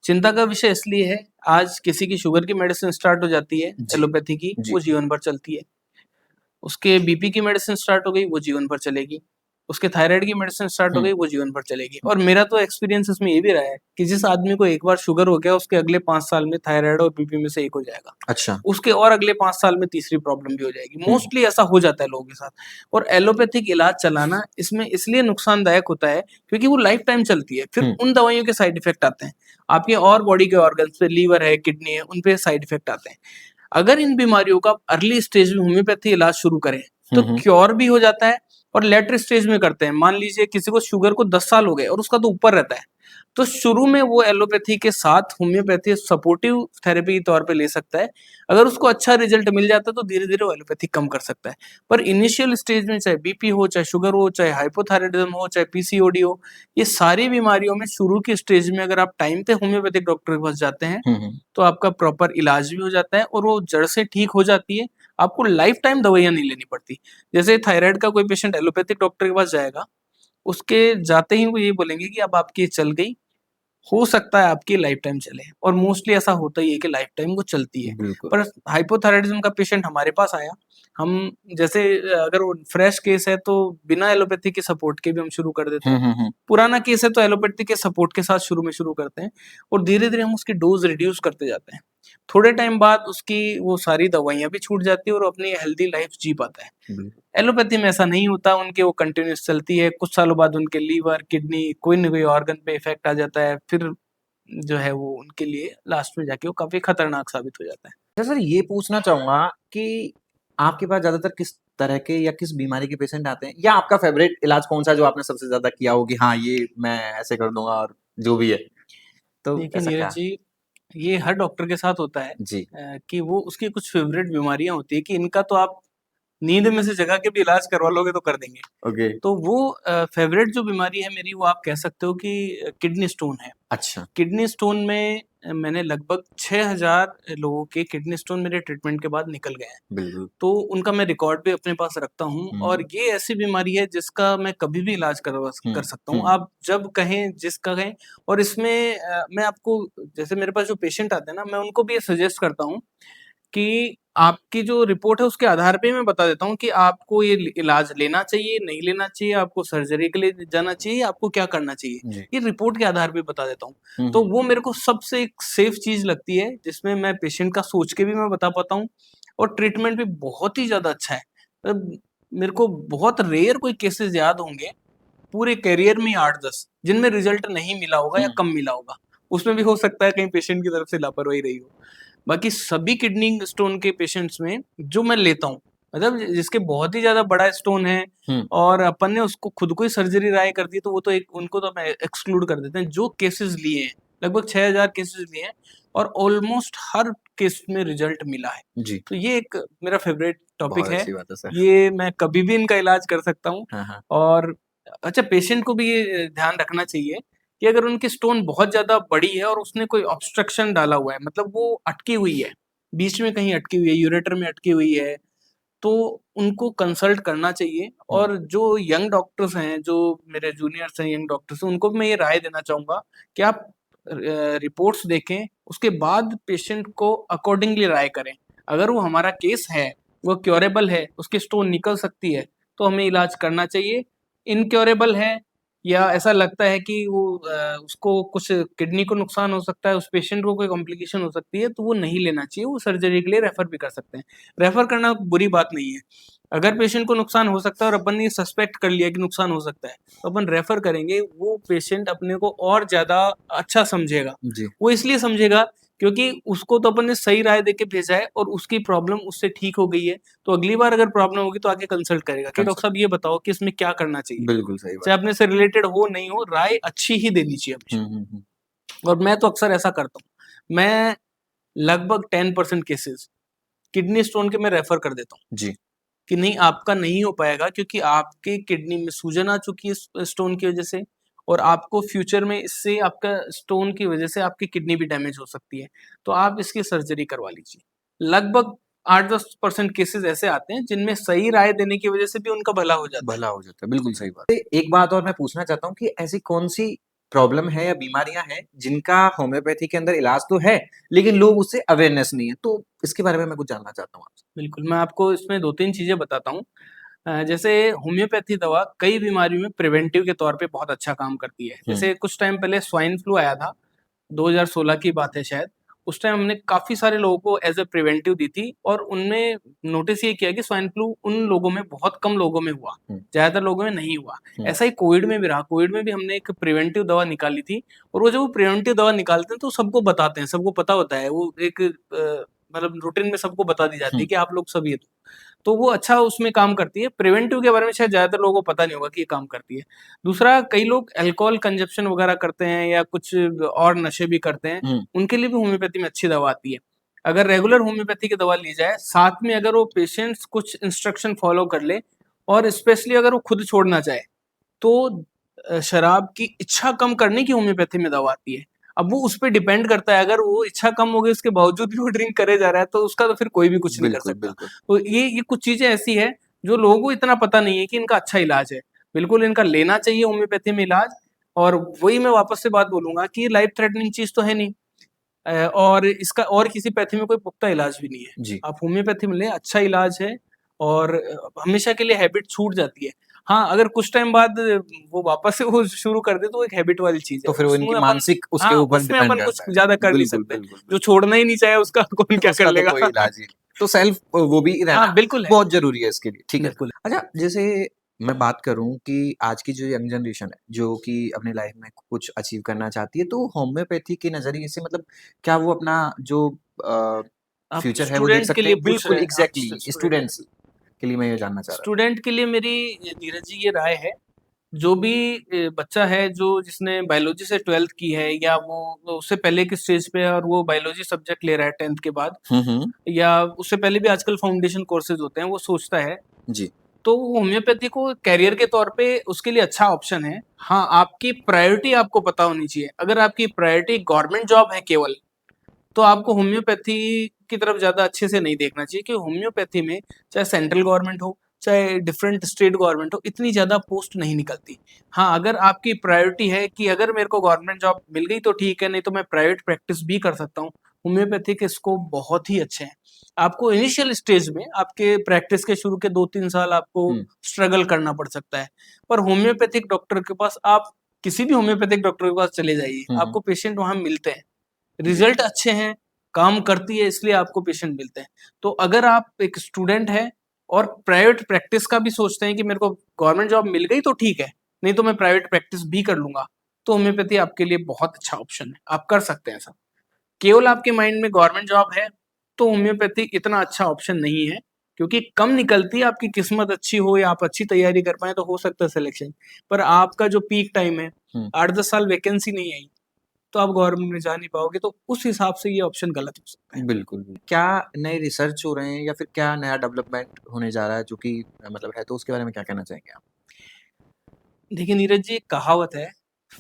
चिंता का विषय इसलिए है, आज किसी की शुगर की मेडिसिन स्टार्ट हो जाती है, जी, एलोपैथी की, जी। वो जीवन भर चलती है। उसके बीपी की मेडिसिन स्टार्ट हो गई, वो जीवन भर चलेगी। उसके थायराइड की मेडिसिन स्टार्ट हो हुँ, गई, वो जीवन भर चलेगी। और मेरा तो एक्सपीरियंस इसमें ये भी रहा है कि जिस आदमी को एक बार शुगर हो गया, उसके अगले 5 साल में थायराइड और बीपी में से एक हो जाएगा। अच्छा। उसके और अगले 5 साल में तीसरी प्रॉब्लम भी हो जाएगी। हुँ, मोस्टली ऐसा हो जाता है लोगों के साथ। और एलोपैथिक इलाज चलाना इसमें इसलिए नुकसानदायक होता है क्योंकि वो लाइफ टाइम चलती है। फिर हुँ, उन दवाइयों के साइड इफेक्ट आते हैं। आपके और बॉडी के ऑर्गन्स पे, लीवर है, किडनी है, उन पे साइड इफेक्ट आते हैं। अगर इन बीमारियों का अर्ली स्टेज में होम्योपैथी इलाज शुरू करें तो हुँ, हुँ। क्योर भी हो जाता है। और लेटर स्टेज में करते हैं, मान लीजिए किसी को शुगर को 10 साल हो गए और उसका तो ऊपर रहता है, तो शुरू में वो एलोपैथी के साथ होम्योपैथी सपोर्टिव थेरेपी के तौर पे ले सकता है। अगर उसको अच्छा रिजल्ट मिल जाता है तो धीरे धीरे वो एलोपैथी कम कर सकता है। पर इनिशियल स्टेज में चाहे बीपी हो, चाहे शुगर हो, चाहे हाइपोथायराइडिज्म हो, चाहे पीसीओडी हो, ये सारी बीमारियों में शुरू की स्टेज में अगर आप टाइम पे होम्योपैथिक डॉक्टर के पास जाते हैं हुँ, हुँ। तो आपका प्रॉपर इलाज भी हो जाता है और वो जड़ से ठीक हो जाती है। आपको लाइफ टाइम दवाइयाँ नहीं लेनी पड़ती। जैसे थायराइड का कोई पेशेंट एलोपैथिक डॉक्टर के पास जाएगा, उसके जाते ही वो ये बोलेंगे कि अब आपकी चल गई, हो सकता है आपकी लाइफ टाइम चले और मोस्टली ऐसा होता ही है कि लाइफ टाइम वो चलती है। बिल्कुल। पर हाइपोथायराइडिज्म का पेशेंट हमारे पास आया, हम जैसे अगर वो फ्रेश केस है तो बिना एलोपैथी के सपोर्ट के भी हम शुरू कर देते हुँ, हैं। हुँ, हुँ। पुराना केस है तो एलोपैथी के सपोर्ट के साथ शुरू में शुरू करते हैं और धीरे-धीरे हम उसकी डोज़ रिड्यूस करते जाते हैं। थोड़े टाइम बाद उसकी वो सारी दवाइयाँ भी छूट जाती है और अपनी हेल्दी लाइफ जी पाता है। बिल्कुल। एलोपैथी में ऐसा नहीं होता, उनके वो कंटिन्यूअस चलती है, कुछ सालों बाद उनके लीवर, किडनी, कोई न कोई ऑर्गन पे इफ़ेक्ट आ जाता है, फिर जो है वो उनके लिए लास्ट में जाके वो काफ़ी खतरनाक साबित हो जाता है। अच्छा सर ये पूछना चाहूँगा कि आपके पास ज़्यादातर किस तरह के या किस बीमारी के पेशेंट आते हैं? या आपका फ़ेवरेट इलाज कौन-सा है जो आपने सबसे ज़्यादा किया हो कि हाँ, ये मैं ऐसे कर दूँगा और जो भी है? तो देखिए ऐसा नीरज क्या? जी, ये हर डॉक्टर के साथ होता है जी। कि वो उसकी कुछ फ़ेवरेट बीमारियाँ होती है कि इनका तो आप नींद में से जगा के भी इलाज करवा लोगे तो कर देंगे। ओके। तो वो फ़ेवरेट जो बीमारी है मेरी, वो आप कह सकते हो कि किडनी स्टोन है। अच्छा। किडनी स्टोन में मैंने लगभग 6000 लोगों के किडनी स्टोन मेरे ट्रीटमेंट के बाद निकल गए हैं। बिल्कुल। तो उनका मैं रिकॉर्ड भी अपने पास रखता हूँ और हुँ, ये ऐसी बीमारी है जिसका मैं कभी भी इलाज हुँ, कर सकता हूँ। हुँ। आप जब कहें, जिसका कहें। और इसमें मैं आपको, जैसे मेरे पास जो पेशेंट आते हैं ना, मैं उनको भी ये सजेस्ट करता हूँ कि आपकी जो रिपोर्ट है उसके आधार पे मैं बता देता हूँ कि आपको ये इलाज लेना चाहिए, नहीं लेना चाहिए, आपको सर्जरी के लिए जाना चाहिए, आपको क्या करना चाहिए। जी। ये रिपोर्ट के आधार पे बता देता हूँ। हुँ, तो हुँ। वो मेरे को सबसे एक सेफ चीज़ लगती है जिसमें मैं पेशेंट का सोच के भी मैं बता पाता हूँ और ट्रीटमेंट भी बहुत ही ज़्यादा अच्छा है। मेरे को बहुत रेयर कोई केसेज़ याद होंगे पूरे करियर में 8-10 जिनमें रिज़ल्ट नहीं मिला होगा या हुँ, कम मिला होगा। उसमें भी हो सकता है कहीं पेशेंट की तरफ से लापरवाही रही हो। बाकी सभी किडनी स्टोन के पेशेंट्स में जो मैं लेता हूँ, मतलब जिसके बहुत ही ज़्यादा बड़ा स्टोन है हुँ। और अपन ने उसको खुद को ही सर्जरी राय कर दी, तो वो तो एक उनको तो मैं एक्सक्लूड कर देते हैं। जो केसेज़ लिए हैं, लगभग 6000 केसेज़ लिए हैं और ऑलमोस्ट हर केस में रिज़ल्ट मिला है। जी। तो ये एक मेरा फ़ेवरेट टॉपिक बहुत है। अच्छी बात है सर। ये मैं कभी भी इनका इलाज कर सकता हूँ। हाँ, हाँ। और अच्छा, पेशेंट को भी ये ध्यान रखना चाहिए कि अगर उनकी स्टोन बहुत ज़्यादा बड़ी है और उसने कोई ऑब्स्ट्रक्शन डाला हुआ है, मतलब वो अटकी हुई है, बीच में कहीं अटकी हुई है, यूरेटर में अटकी हुई है, तो उनको कंसल्ट करना चाहिए। हुँ, और जो यंग डॉक्टर्स हैं, जो मेरे जूनियर्स हैं, यंग डॉक्टर्स हैं, उनको भी मैं ये राय देना चाहूँगा कि आप रिपोर्ट्स देखें, उसके बाद पेशेंट को अकॉर्डिंगली राय करें। अगर वो हमारा केस है, वो क्योरेबल है, उसकी स्टोन निकल सकती है, तो हमें इलाज करना चाहिए। इनक्योरेबल है या ऐसा लगता है कि वो उसको कुछ किडनी को नुकसान हो सकता है, उस पेशेंट को कोई कॉम्प्लिकेशन हो सकती है, तो वो नहीं लेना चाहिए, वो सर्जरी के लिए रेफ़र भी कर सकते हैं। रेफ़र करना बुरी बात नहीं है। अगर पेशेंट को नुकसान हो सकता है और अपन ने सस्पेक्ट कर लिया कि नुकसान हो सकता है, तो अपन रेफ़र करेंगे, वो पेशेंट अपने को और ज़्यादा अच्छा समझेगा। जी। वो इसलिए समझेगा क्योंकि उसको तो अपन ने सही राय देके भेजा है और उसकी प्रॉब्लम उससे ठीक हो गई है, तो अगली बार अगर प्रॉब्लम होगी तो आके कंसल्ट करेगा कि डॉक्टर कंसल्ट साहब ये बताओ कि इसमें क्या करना चाहिए? बिल्कुल सही बात। चाहे अपने से रिलेटेड हो, नहीं हो, राय अच्छी ही देनी चाहिए हुँ, हमेशा। हुँ, हुँ। और मैं तो अक्सर ऐसा करता हूँ। मैं लगभग 10% केसेज़ किडनी स्टोन के मैं रेफ़र कर देता हूँ जी। कि नहीं, आपका नहीं हो पाएगा क्योंकि आपके किडनी में सूजन आ चुकी है इस स्टोन की वज़ह से और आपको फ्यूचर में इससे आपका स्टोन की वज़ह से आपकी किडनी भी डैमेज हो सकती है। तो आप इसकी सर्जरी करवा लीजिए। लगभग 8-10% केसेज़ ऐसे आते हैं जिनमें सही राय देने की वज़ह से भी उनका भला हो जाता है। भला हो जाता है, बिल्कुल सही बात। एक बात और मैं पूछना चाहता हूँ कि ऐसी कौन-सी प्रॉब्लम है या बीमारियां हैं जिनका होम्योपैथी के अंदर इलाज तो है, लेकिन लोग उससे अवेयरनेस नहीं है, तो इसके बारे में मैं कुछ जानना चाहता हूँ आपसे। बिल्कुल, मैं आपको इसमें 2-3 चीज़ें बताता हूँ। जैसे होम्योपैथी दवा कई बीमारियों में प्रिवेंटिव के तौर पे बहुत अच्छा काम करती है। जैसे कुछ टाइम पहले स्वाइन फ्लू आया था, 2016 की बात है शायद। उस टाइम हमने काफ़ी सारे लोगों को एज़ अ प्रिवेंटिव दी थी और उनमें नोटिस ये किया कि स्वाइन फ्लू उन लोगों में बहुत कम लोगों में हुआ, ज़्यादातर लोगों में नहीं हुआ। ऐसा ही कोविड में भी रहा, कोविड में भी हमने एक प्रिवेंटिव दवा निकाली थी और वो जब वो प्रिवेंटिव दवा निकालते हैं तो सबको बताते हैं, सबको पता होता है। वो एक मतलब रूटीन में सबको बता दी जाती है कि आप लोग सब ये तो वो अच्छा उसमें काम करती है। प्रिवेंटिव के बारे में शायद ज़्यादातर लोगों को पता नहीं होगा कि ये काम करती है। दूसरा कई लोग अल्कोहल कंज़प्शन वगैरह करते हैं या कुछ और नशे भी करते हैं, उनके लिए भी होम्योपैथी में अच्छी दवा आती है। अगर रेगुलर होम्योपैथी की दवा ली जाए, साथ में अगर वो पेशेंट्स कुछ इंस्ट्रक्शन फ़ॉलो कर ले और स्पेशली अगर वो खुद छोड़ना चाहे, तो शराब की इच्छा कम करने की होम्योपैथी में दवा आती है। अब वो उस पे डिपेंड करता है, अगर वो इच्छा कम हो गई उसके बावजूद भी वो ड्रिंक करे जा रहा है, तो उसका तो फिर कोई भी कुछ नहीं कर बिल्कुल, सकता। बिल्कुल। तो ये कुछ चीज़ें ऐसी हैं, जो लोगों को इतना पता नहीं है कि इनका अच्छा इलाज है। बिल्कुल इनका लेना चाहिए होम्योपैथी में इलाज और वही मैं वापस से बात बोलूँगा कि लाइफ थ्रेटनिंग चीज़ तो है नहीं और इसका और किसी पैथी में कोई पुख्ता इलाज भी नहीं है। जी। आप होम्योपैथी में लें, अच्छा इलाज है और हमेशा के लिए हैबिट छूट जाती है। हाँ, अगर कुछ टाइम बाद वो वापस से वो शुरू कर दे तो वो एक हैबिट वाली चीज़ है। तो फिर वो इनकी उसमें अपन मानसिक उसके हाँ, ऊपर उसमें डिपेंड अपन कुछ करता है। ज़्यादा कर नहीं बिल्कुल, सकते। बिल्कुल, जो बिल्कुल। छोड़ना ही नहीं चाहे उसका कौन क्या कर उसका तो लेगा? कोई इलाज ही नहीं। तो सेल्फ वो भी हाँ, रहना बिल्कुल है। बहुत ज़रूरी है इसके लिए, ठीक है। बिल्कुल। अच्छा, जैसे मैं बात करूँ कि आज की जो यंग जनरेशन है, जो कि अपनी लाइफ़ में कुछ अचीव करना चाहती है, तो होम्योपैथी के नज़रिए से मतलब क्या वो अपना जो अ, आप फ्यूचर है वो देख स्टूडेंट के सकते लिए हैं? पूछ बिल्कुल, रहे हैं, आप एग्ज़ैक्टली स्टूडेंट के स्टूडेंट्स के लिए मैं ये जानना चाह रहा था। स्टूडेंट के लिए मेरी नीरज जी ये राय है, जो भी बच्चा है जो जिसने बायोलॉजी से 12th की है या वो उससे पहले की स्टेज पे है और वो बायोलॉजी सब्जेक्ट ले रहा है 10th के बाद हुँ, हुँ। या उससे पहले भी आजकल फाउंडेशन कोर्सेज होते हैं, वो सोचता है, जी। तो वो होम्योपैथी को करियर के तौर पे उसके लिए अच्छा ऑप्शन है। हाँ, आपकी प्रायोरिटी आपको पता होनी चाहिए। अगर आपकी प्रायोरिटी गवर्नमेंट जॉब है केवल, तो आपको होम्योपैथी की तरफ ज़्यादा अच्छे से नहीं देखना चाहिए कि होम्योपैथी में चाहे सेंट्रल गवर्नमेंट हो, चाहे डिफरेंट स्टेट गवर्नमेंट हो, इतनी ज़्यादा पोस्ट नहीं निकलती। हाँ, अगर आपकी प्रायोरिटी है कि अगर मेरे को गवर्नमेंट जॉब मिल गई तो ठीक है, नहीं तो मैं प्राइवेट प्रैक्टिस भी कर सकता हूँ। होम्योपैथी के स्कोप बहुत ही अच्छे हैं। आपको इनिशियल स्टेज में आपके प्रैक्टिस के शुरू के 2-3 साल आपको हुँ, स्ट्रगल करना पड़ सकता है। पर होम्योपैथिक डॉक्टर के पास आप किसी भी होम्योपैथिक डॉक्टर के पास चले जाइए, हुँ, हुँ। आपको पेशेंट वहाँ मिलते हैं। जी। रिजल्ट अच्छे हैं, काम करती है इसलिए आपको पेशेंट मिलते हैं। तो अगर आप एक स्टूडेंट हैं और प्राइवेट प्रैक्टिस का भी सोचते हैं कि मेरे को गवर्नमेंट जॉब मिल गई तो ठीक है, नहीं तो मैं प्राइवेट प्रैक्टिस भी कर लूँगा, तो होम्योपैथी आपके लिए बहुत अच्छा ऑप्शन है, आप कर सकते हैं ऐसा। केवल आपके माइंड में गवर्नमेंट जॉब है, तो होम्योपैथी इतना अच्छा ऑप्शन नहीं है, क्योंकि कम निकलती है, आपकी किस्मत अच्छी हो या आप अच्छी तैयारी कर पाएँ तो हो सकता है सिलेक्शन। पर आपका जो पीक टाइम है, हुँ। 8-10 साल वैकेंसी नहीं आई, तो आप गवर्नमेंट में जा नहीं पाओगे, तो उस हिसाब से ये ऑप्शन गलत हो सकता है। बिल्कुल, बिल्कुल। क्या नए रिसर्च हो रहे हैं या फिर क्या नया डेवलपमेंट होने जा रहा है जो कि मतलब है, तो उसके बारे में क्या कहना चाहेंगे आप? देखिए नीरज जी, एक कहावत है,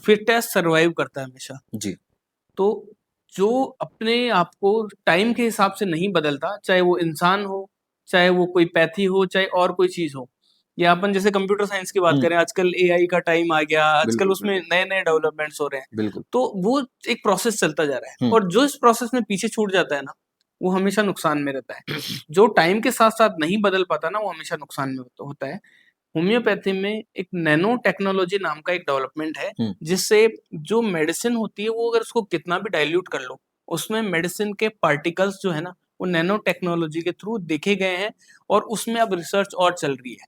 फिटेस्ट सर्वाइव करता है हमेशा। जी। तो जो अपने आप को टाइम के हिसाब से नहीं बदलता, चाहे वो इंसान हो, चाहे वो कोई पैथी हो, चाहे और कोई चीज़ हो, या अपन जैसे कंप्यूटर साइंस की बात हुँ। करें, आजकल एआई का टाइम आ गया, आजकल बिल्कुल, उसमें बिल्कुल, नए-नए डेवलपमेंट्स हो रहे हैं। बिल्कुल। तो वो एक प्रोसेस चलता जा रहा है हुँ। और जो इस प्रोसेस में पीछे छूट जाता है ना, वो हमेशा नुकसान में रहता है। जो टाइम के साथ-साथ नहीं बदल पाता ना, वो हमेशा नुकसान में होता है। होम्योपैथी में एक नैनो टेक्नोलॉजी नाम का एक डेवलपमेंट है, हुँ, जिससे जो मेडिसिन होती है वो अगर उसको कितना भी डाइल्यूट कर लो, उसमें मेडिसिन के पार्टिकल्स जो है ना, वो नैनो टेक्नोलॉजी के थ्रू देखे गए हैं और उसमें अब रिसर्च और चल रही है।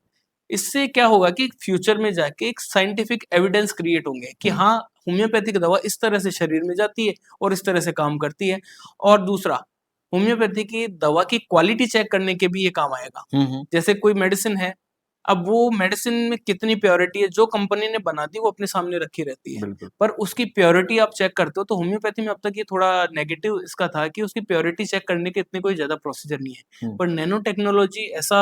इससे क्या होगा कि फ्यूचर में जाके एक साइंटिफिक एविडेंस क्रिएट होंगे कि हुँ, हाँ, होम्योपैथिक दवा इस तरह से शरीर में जाती है और इस तरह से काम करती है। और दूसरा, होम्योपैथी की दवा की क्वालिटी चेक करने के भी ये काम आएगा। हुँ, हुँ। जैसे कोई मेडिसिन है, अब वो मेडिसिन में कितनी प्योरिटी है, जो कंपनी ने बना दी वो अपने सामने रखी रहती है। बिल्कुल। पर उसकी प्योरिटी आप चेक करते हो तो होम्योपैथी में अब तक ये थोड़ा नेगेटिव इसका था कि उसकी प्योरिटी चेक करने के इतने कोई ज़्यादा प्रोसीजर नहीं है। हुँ, पर नैनो टेक्नोलॉजी ऐसा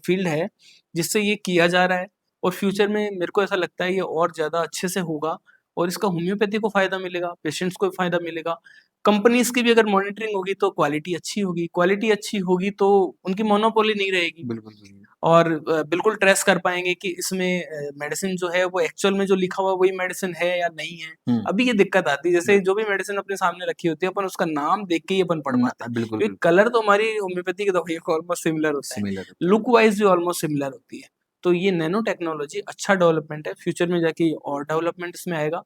फील्ड है जिससे ये किया जा रहा है और फ्यूचर में मेरे को ऐसा लगता है ये और ज़्यादा अच्छे से होगा और इसका होम्योपैथी को फ़ायदा मिलेगा, पेशेंट्स को फ़ायदा मिलेगा। कंपनीज़ की भी अगर मॉनिटरिंग होगी तो क्वालिटी अच्छी होगी तो उनकी मोनोपोली नहीं रहेगी। बिल्कुल, बिल्कुल। और बिल्कुल ट्रेस कर पाएँगे कि इसमें मेडिसिन जो है वो एक्चुअल में जो लिखा हुआ है वही मेडिसिन है या नहीं है। हुँ। अभी ये दिक्कत आती है, जैसे जो भी मेडिसिन अपने सामने रखी होती है अपन उसका नाम देख के ही अपन पढ़ पाते हैं। बिल्कुल, क्योंकि बिल्कुल। कलर तो हमारी होम्योपैथी की दवाइयों का ऑलमोस्ट सिमिलर होता है। सिमिलर होता है। लुक वाइज़ भी ऑलमोस्ट सिमिलर होती है। तो ये नैनो टेक्नोलॉजी अच्छा डेवलपमेंट है, फ्यूचर में जाके और डेवलपमेंट इसमें आएगा।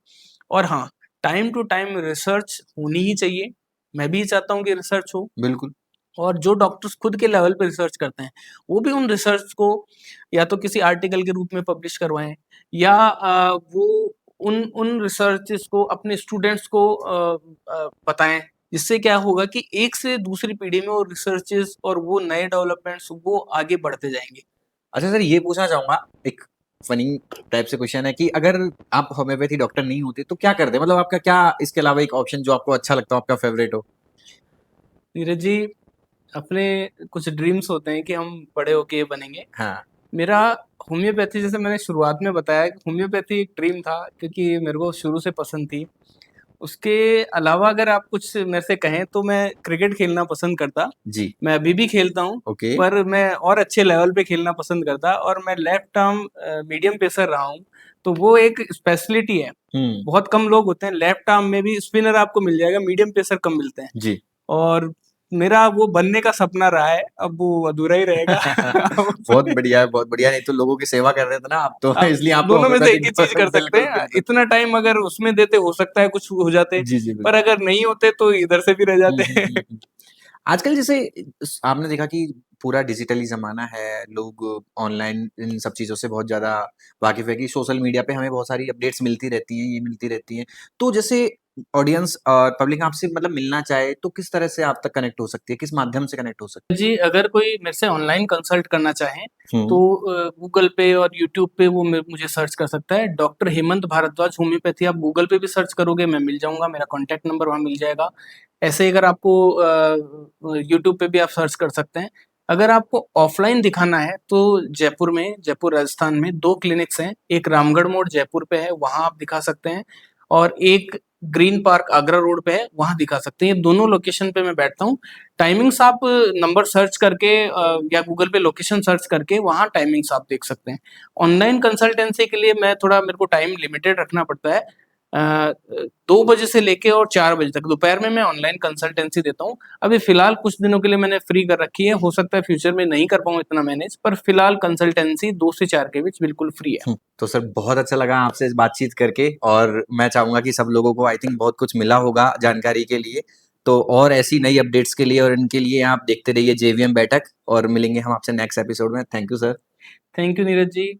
और हाँ, टाइम टू टाइम रिसर्च होनी ही चाहिए। मैं भी चाहता हूँ कि रिसर्च हो। बिल्कुल। और जो डॉक्टर्स खुद के लेवल पे रिसर्च करते हैं, वो भी उन रिसर्च को या तो किसी आर्टिकल के रूप में पब्लिश करवाएँ या वो उन उन रिसर्चेज़ को अपने स्टूडेंट्स को बताएँ। जिससे क्या होगा कि एक से दूसरी पीढ़ी में वो रिसर्चेज़ और वो नए डेवलपमेंट्स वो आगे बढ़ते जाएँगे। अच्छा सर, ये पूछना चाहूँगा, एक फ़नी टाइप से क्वेश्चन है कि अगर आप होम्योपैथी डॉक्टर नहीं होते तो क्या करते? मतलब आपका क्या इसके अलावा एक ऑप्शन जो आपको अच्छा लगता हो, आपका फ़ेवरेट हो? नीरज जी, अपने कुछ ड्रीम्स होते हैं कि हम बड़े होके ये बनेंगे। हाँ। मेरा होम्योपैथी जैसे मैंने शुरुआत में बताया कि होम्योपैथी एक ड्रीम था क्योंकि मेरे को शुरू से पसंद थी। उसके अलावा अगर आप कुछ मेरे से कहें तो मैं क्रिकेट खेलना पसंद करता। जी। मैं अभी भी खेलता हूँ, ओके। पर मैं और अच्छे लेवल पे खेलना पसंद करता और मैं लेफ्ट आर्म मीडियम पेसर रहा हूँ, तो वो एक स्पेशलिटी है। हुँ। बहुत कम लोग होते हैं, लेफ्ट आर्म में भी स्पिनर आपको मिल जाएगा, मीडियम पेसर कम मिलते हैं। जी। और मेरा वो बनने का सपना रहा है, अब वो अधूरा ही रहेगा। बहुत बढ़िया है, बहुत बढ़िया। नहीं तो लोगों की सेवा कर रहे थे ना आप तो इसलिए आपको दोनों में से होम्योपैथी एक ही चीज़ कर सकते बिल्कुल, हैं। बिल्कुल। इतना टाइम अगर उसमें देते हो सकता है कुछ हो जाते, जी, जी, पर बिल्कुल। अगर नहीं होते तो इधर से भी रह हुँ, हुँ, जाते। हुँ, हुँ। आजकल जैसे आपने देखा कि पूरा डिजिटली ज़माना है, लोग ऑनलाइन इन सब चीज़ों से बहुत ज़्यादा वाकिफ़ है कि सोशल मीडिया पे हमें बहुत सारी अपडेट्स मिलती रहती हैं, ये मिलती रहती हैं। तो जैसे ऑडियंस और पब्लिक आपसे मतलब मिलना चाहे, तो किस तरह से आप तक कनेक्ट हो सकती है? किस माध्यम से कनेक्ट हो सकती जी, अगर कोई मेरे से ऑनलाइन कंसल्ट करना चाहे, है? तो हुँ। गूगल पे और यूट्यूब पे वो मुझे सर्च कर सकता है। डॉक्टर हेमंत भारद्वाज होम्योपैथी आप गूगल पे भी सर्च करोगे, मैं मिल जाऊँगा, मेरा कॉन्टैक्ट नंबर वहाँ मिल जाएगा। ऐसे ही अगर आपको यूट्यूब पे भी आप सर्च कर सकते हैं। अगर आपको ऑफ़लाइन दिखाना है, तो जयपुर राजस्थान में 2 क्लिनिक्स हैं। एक रामगढ़ मोड़ जयपुर पे है, वहाँ आप दिखा सकते हैं और एक ग्रीन पार्क आगरा रोड पे है, वहाँ दिखा सकते हैं। ये दोनों लोकेशन पे मैं बैठता हूँ। टाइमिंग्स आप नंबर सर्च करके या गूगल पे लोकेशन सर्च करके वहाँ टाइमिंग्स आप देख सकते हैं। ऑनलाइन कंसल्टेंसी के लिए मैं थोड़ा मेरे को टाइम लिमिटेड रखना पड़ता है। 2 बजे से लेके और 4 बजे तक दोपहर में मैं ऑनलाइन कंसल्टेंसी देता हूँ। अभी फ़िलहाल कुछ दिनों के लिए मैंने फ्री कर रखी है, हो सकता है फ्यूचर में नहीं कर पाऊँ इतना मैनेज, पर फ़िलहाल कंसल्टेंसी 2 से 4 के बीच बिल्कुल फ्री है। तो सर बहुत अच्छा लगा आपसे इस बातचीत करके और मैं चाहूँगा कि सब लोगों को आई थिंक बहुत कुछ मिला होगा जानकारी के लिए। तो और ऐसी नई अपडेट्स के लिए और इनके लिए आप देखते रहिए जेवीएम बैठक और मिलेंगे हम आपसे नेक्स्ट एपिसोड में। Thank you sir. Thank you Neeraj ji.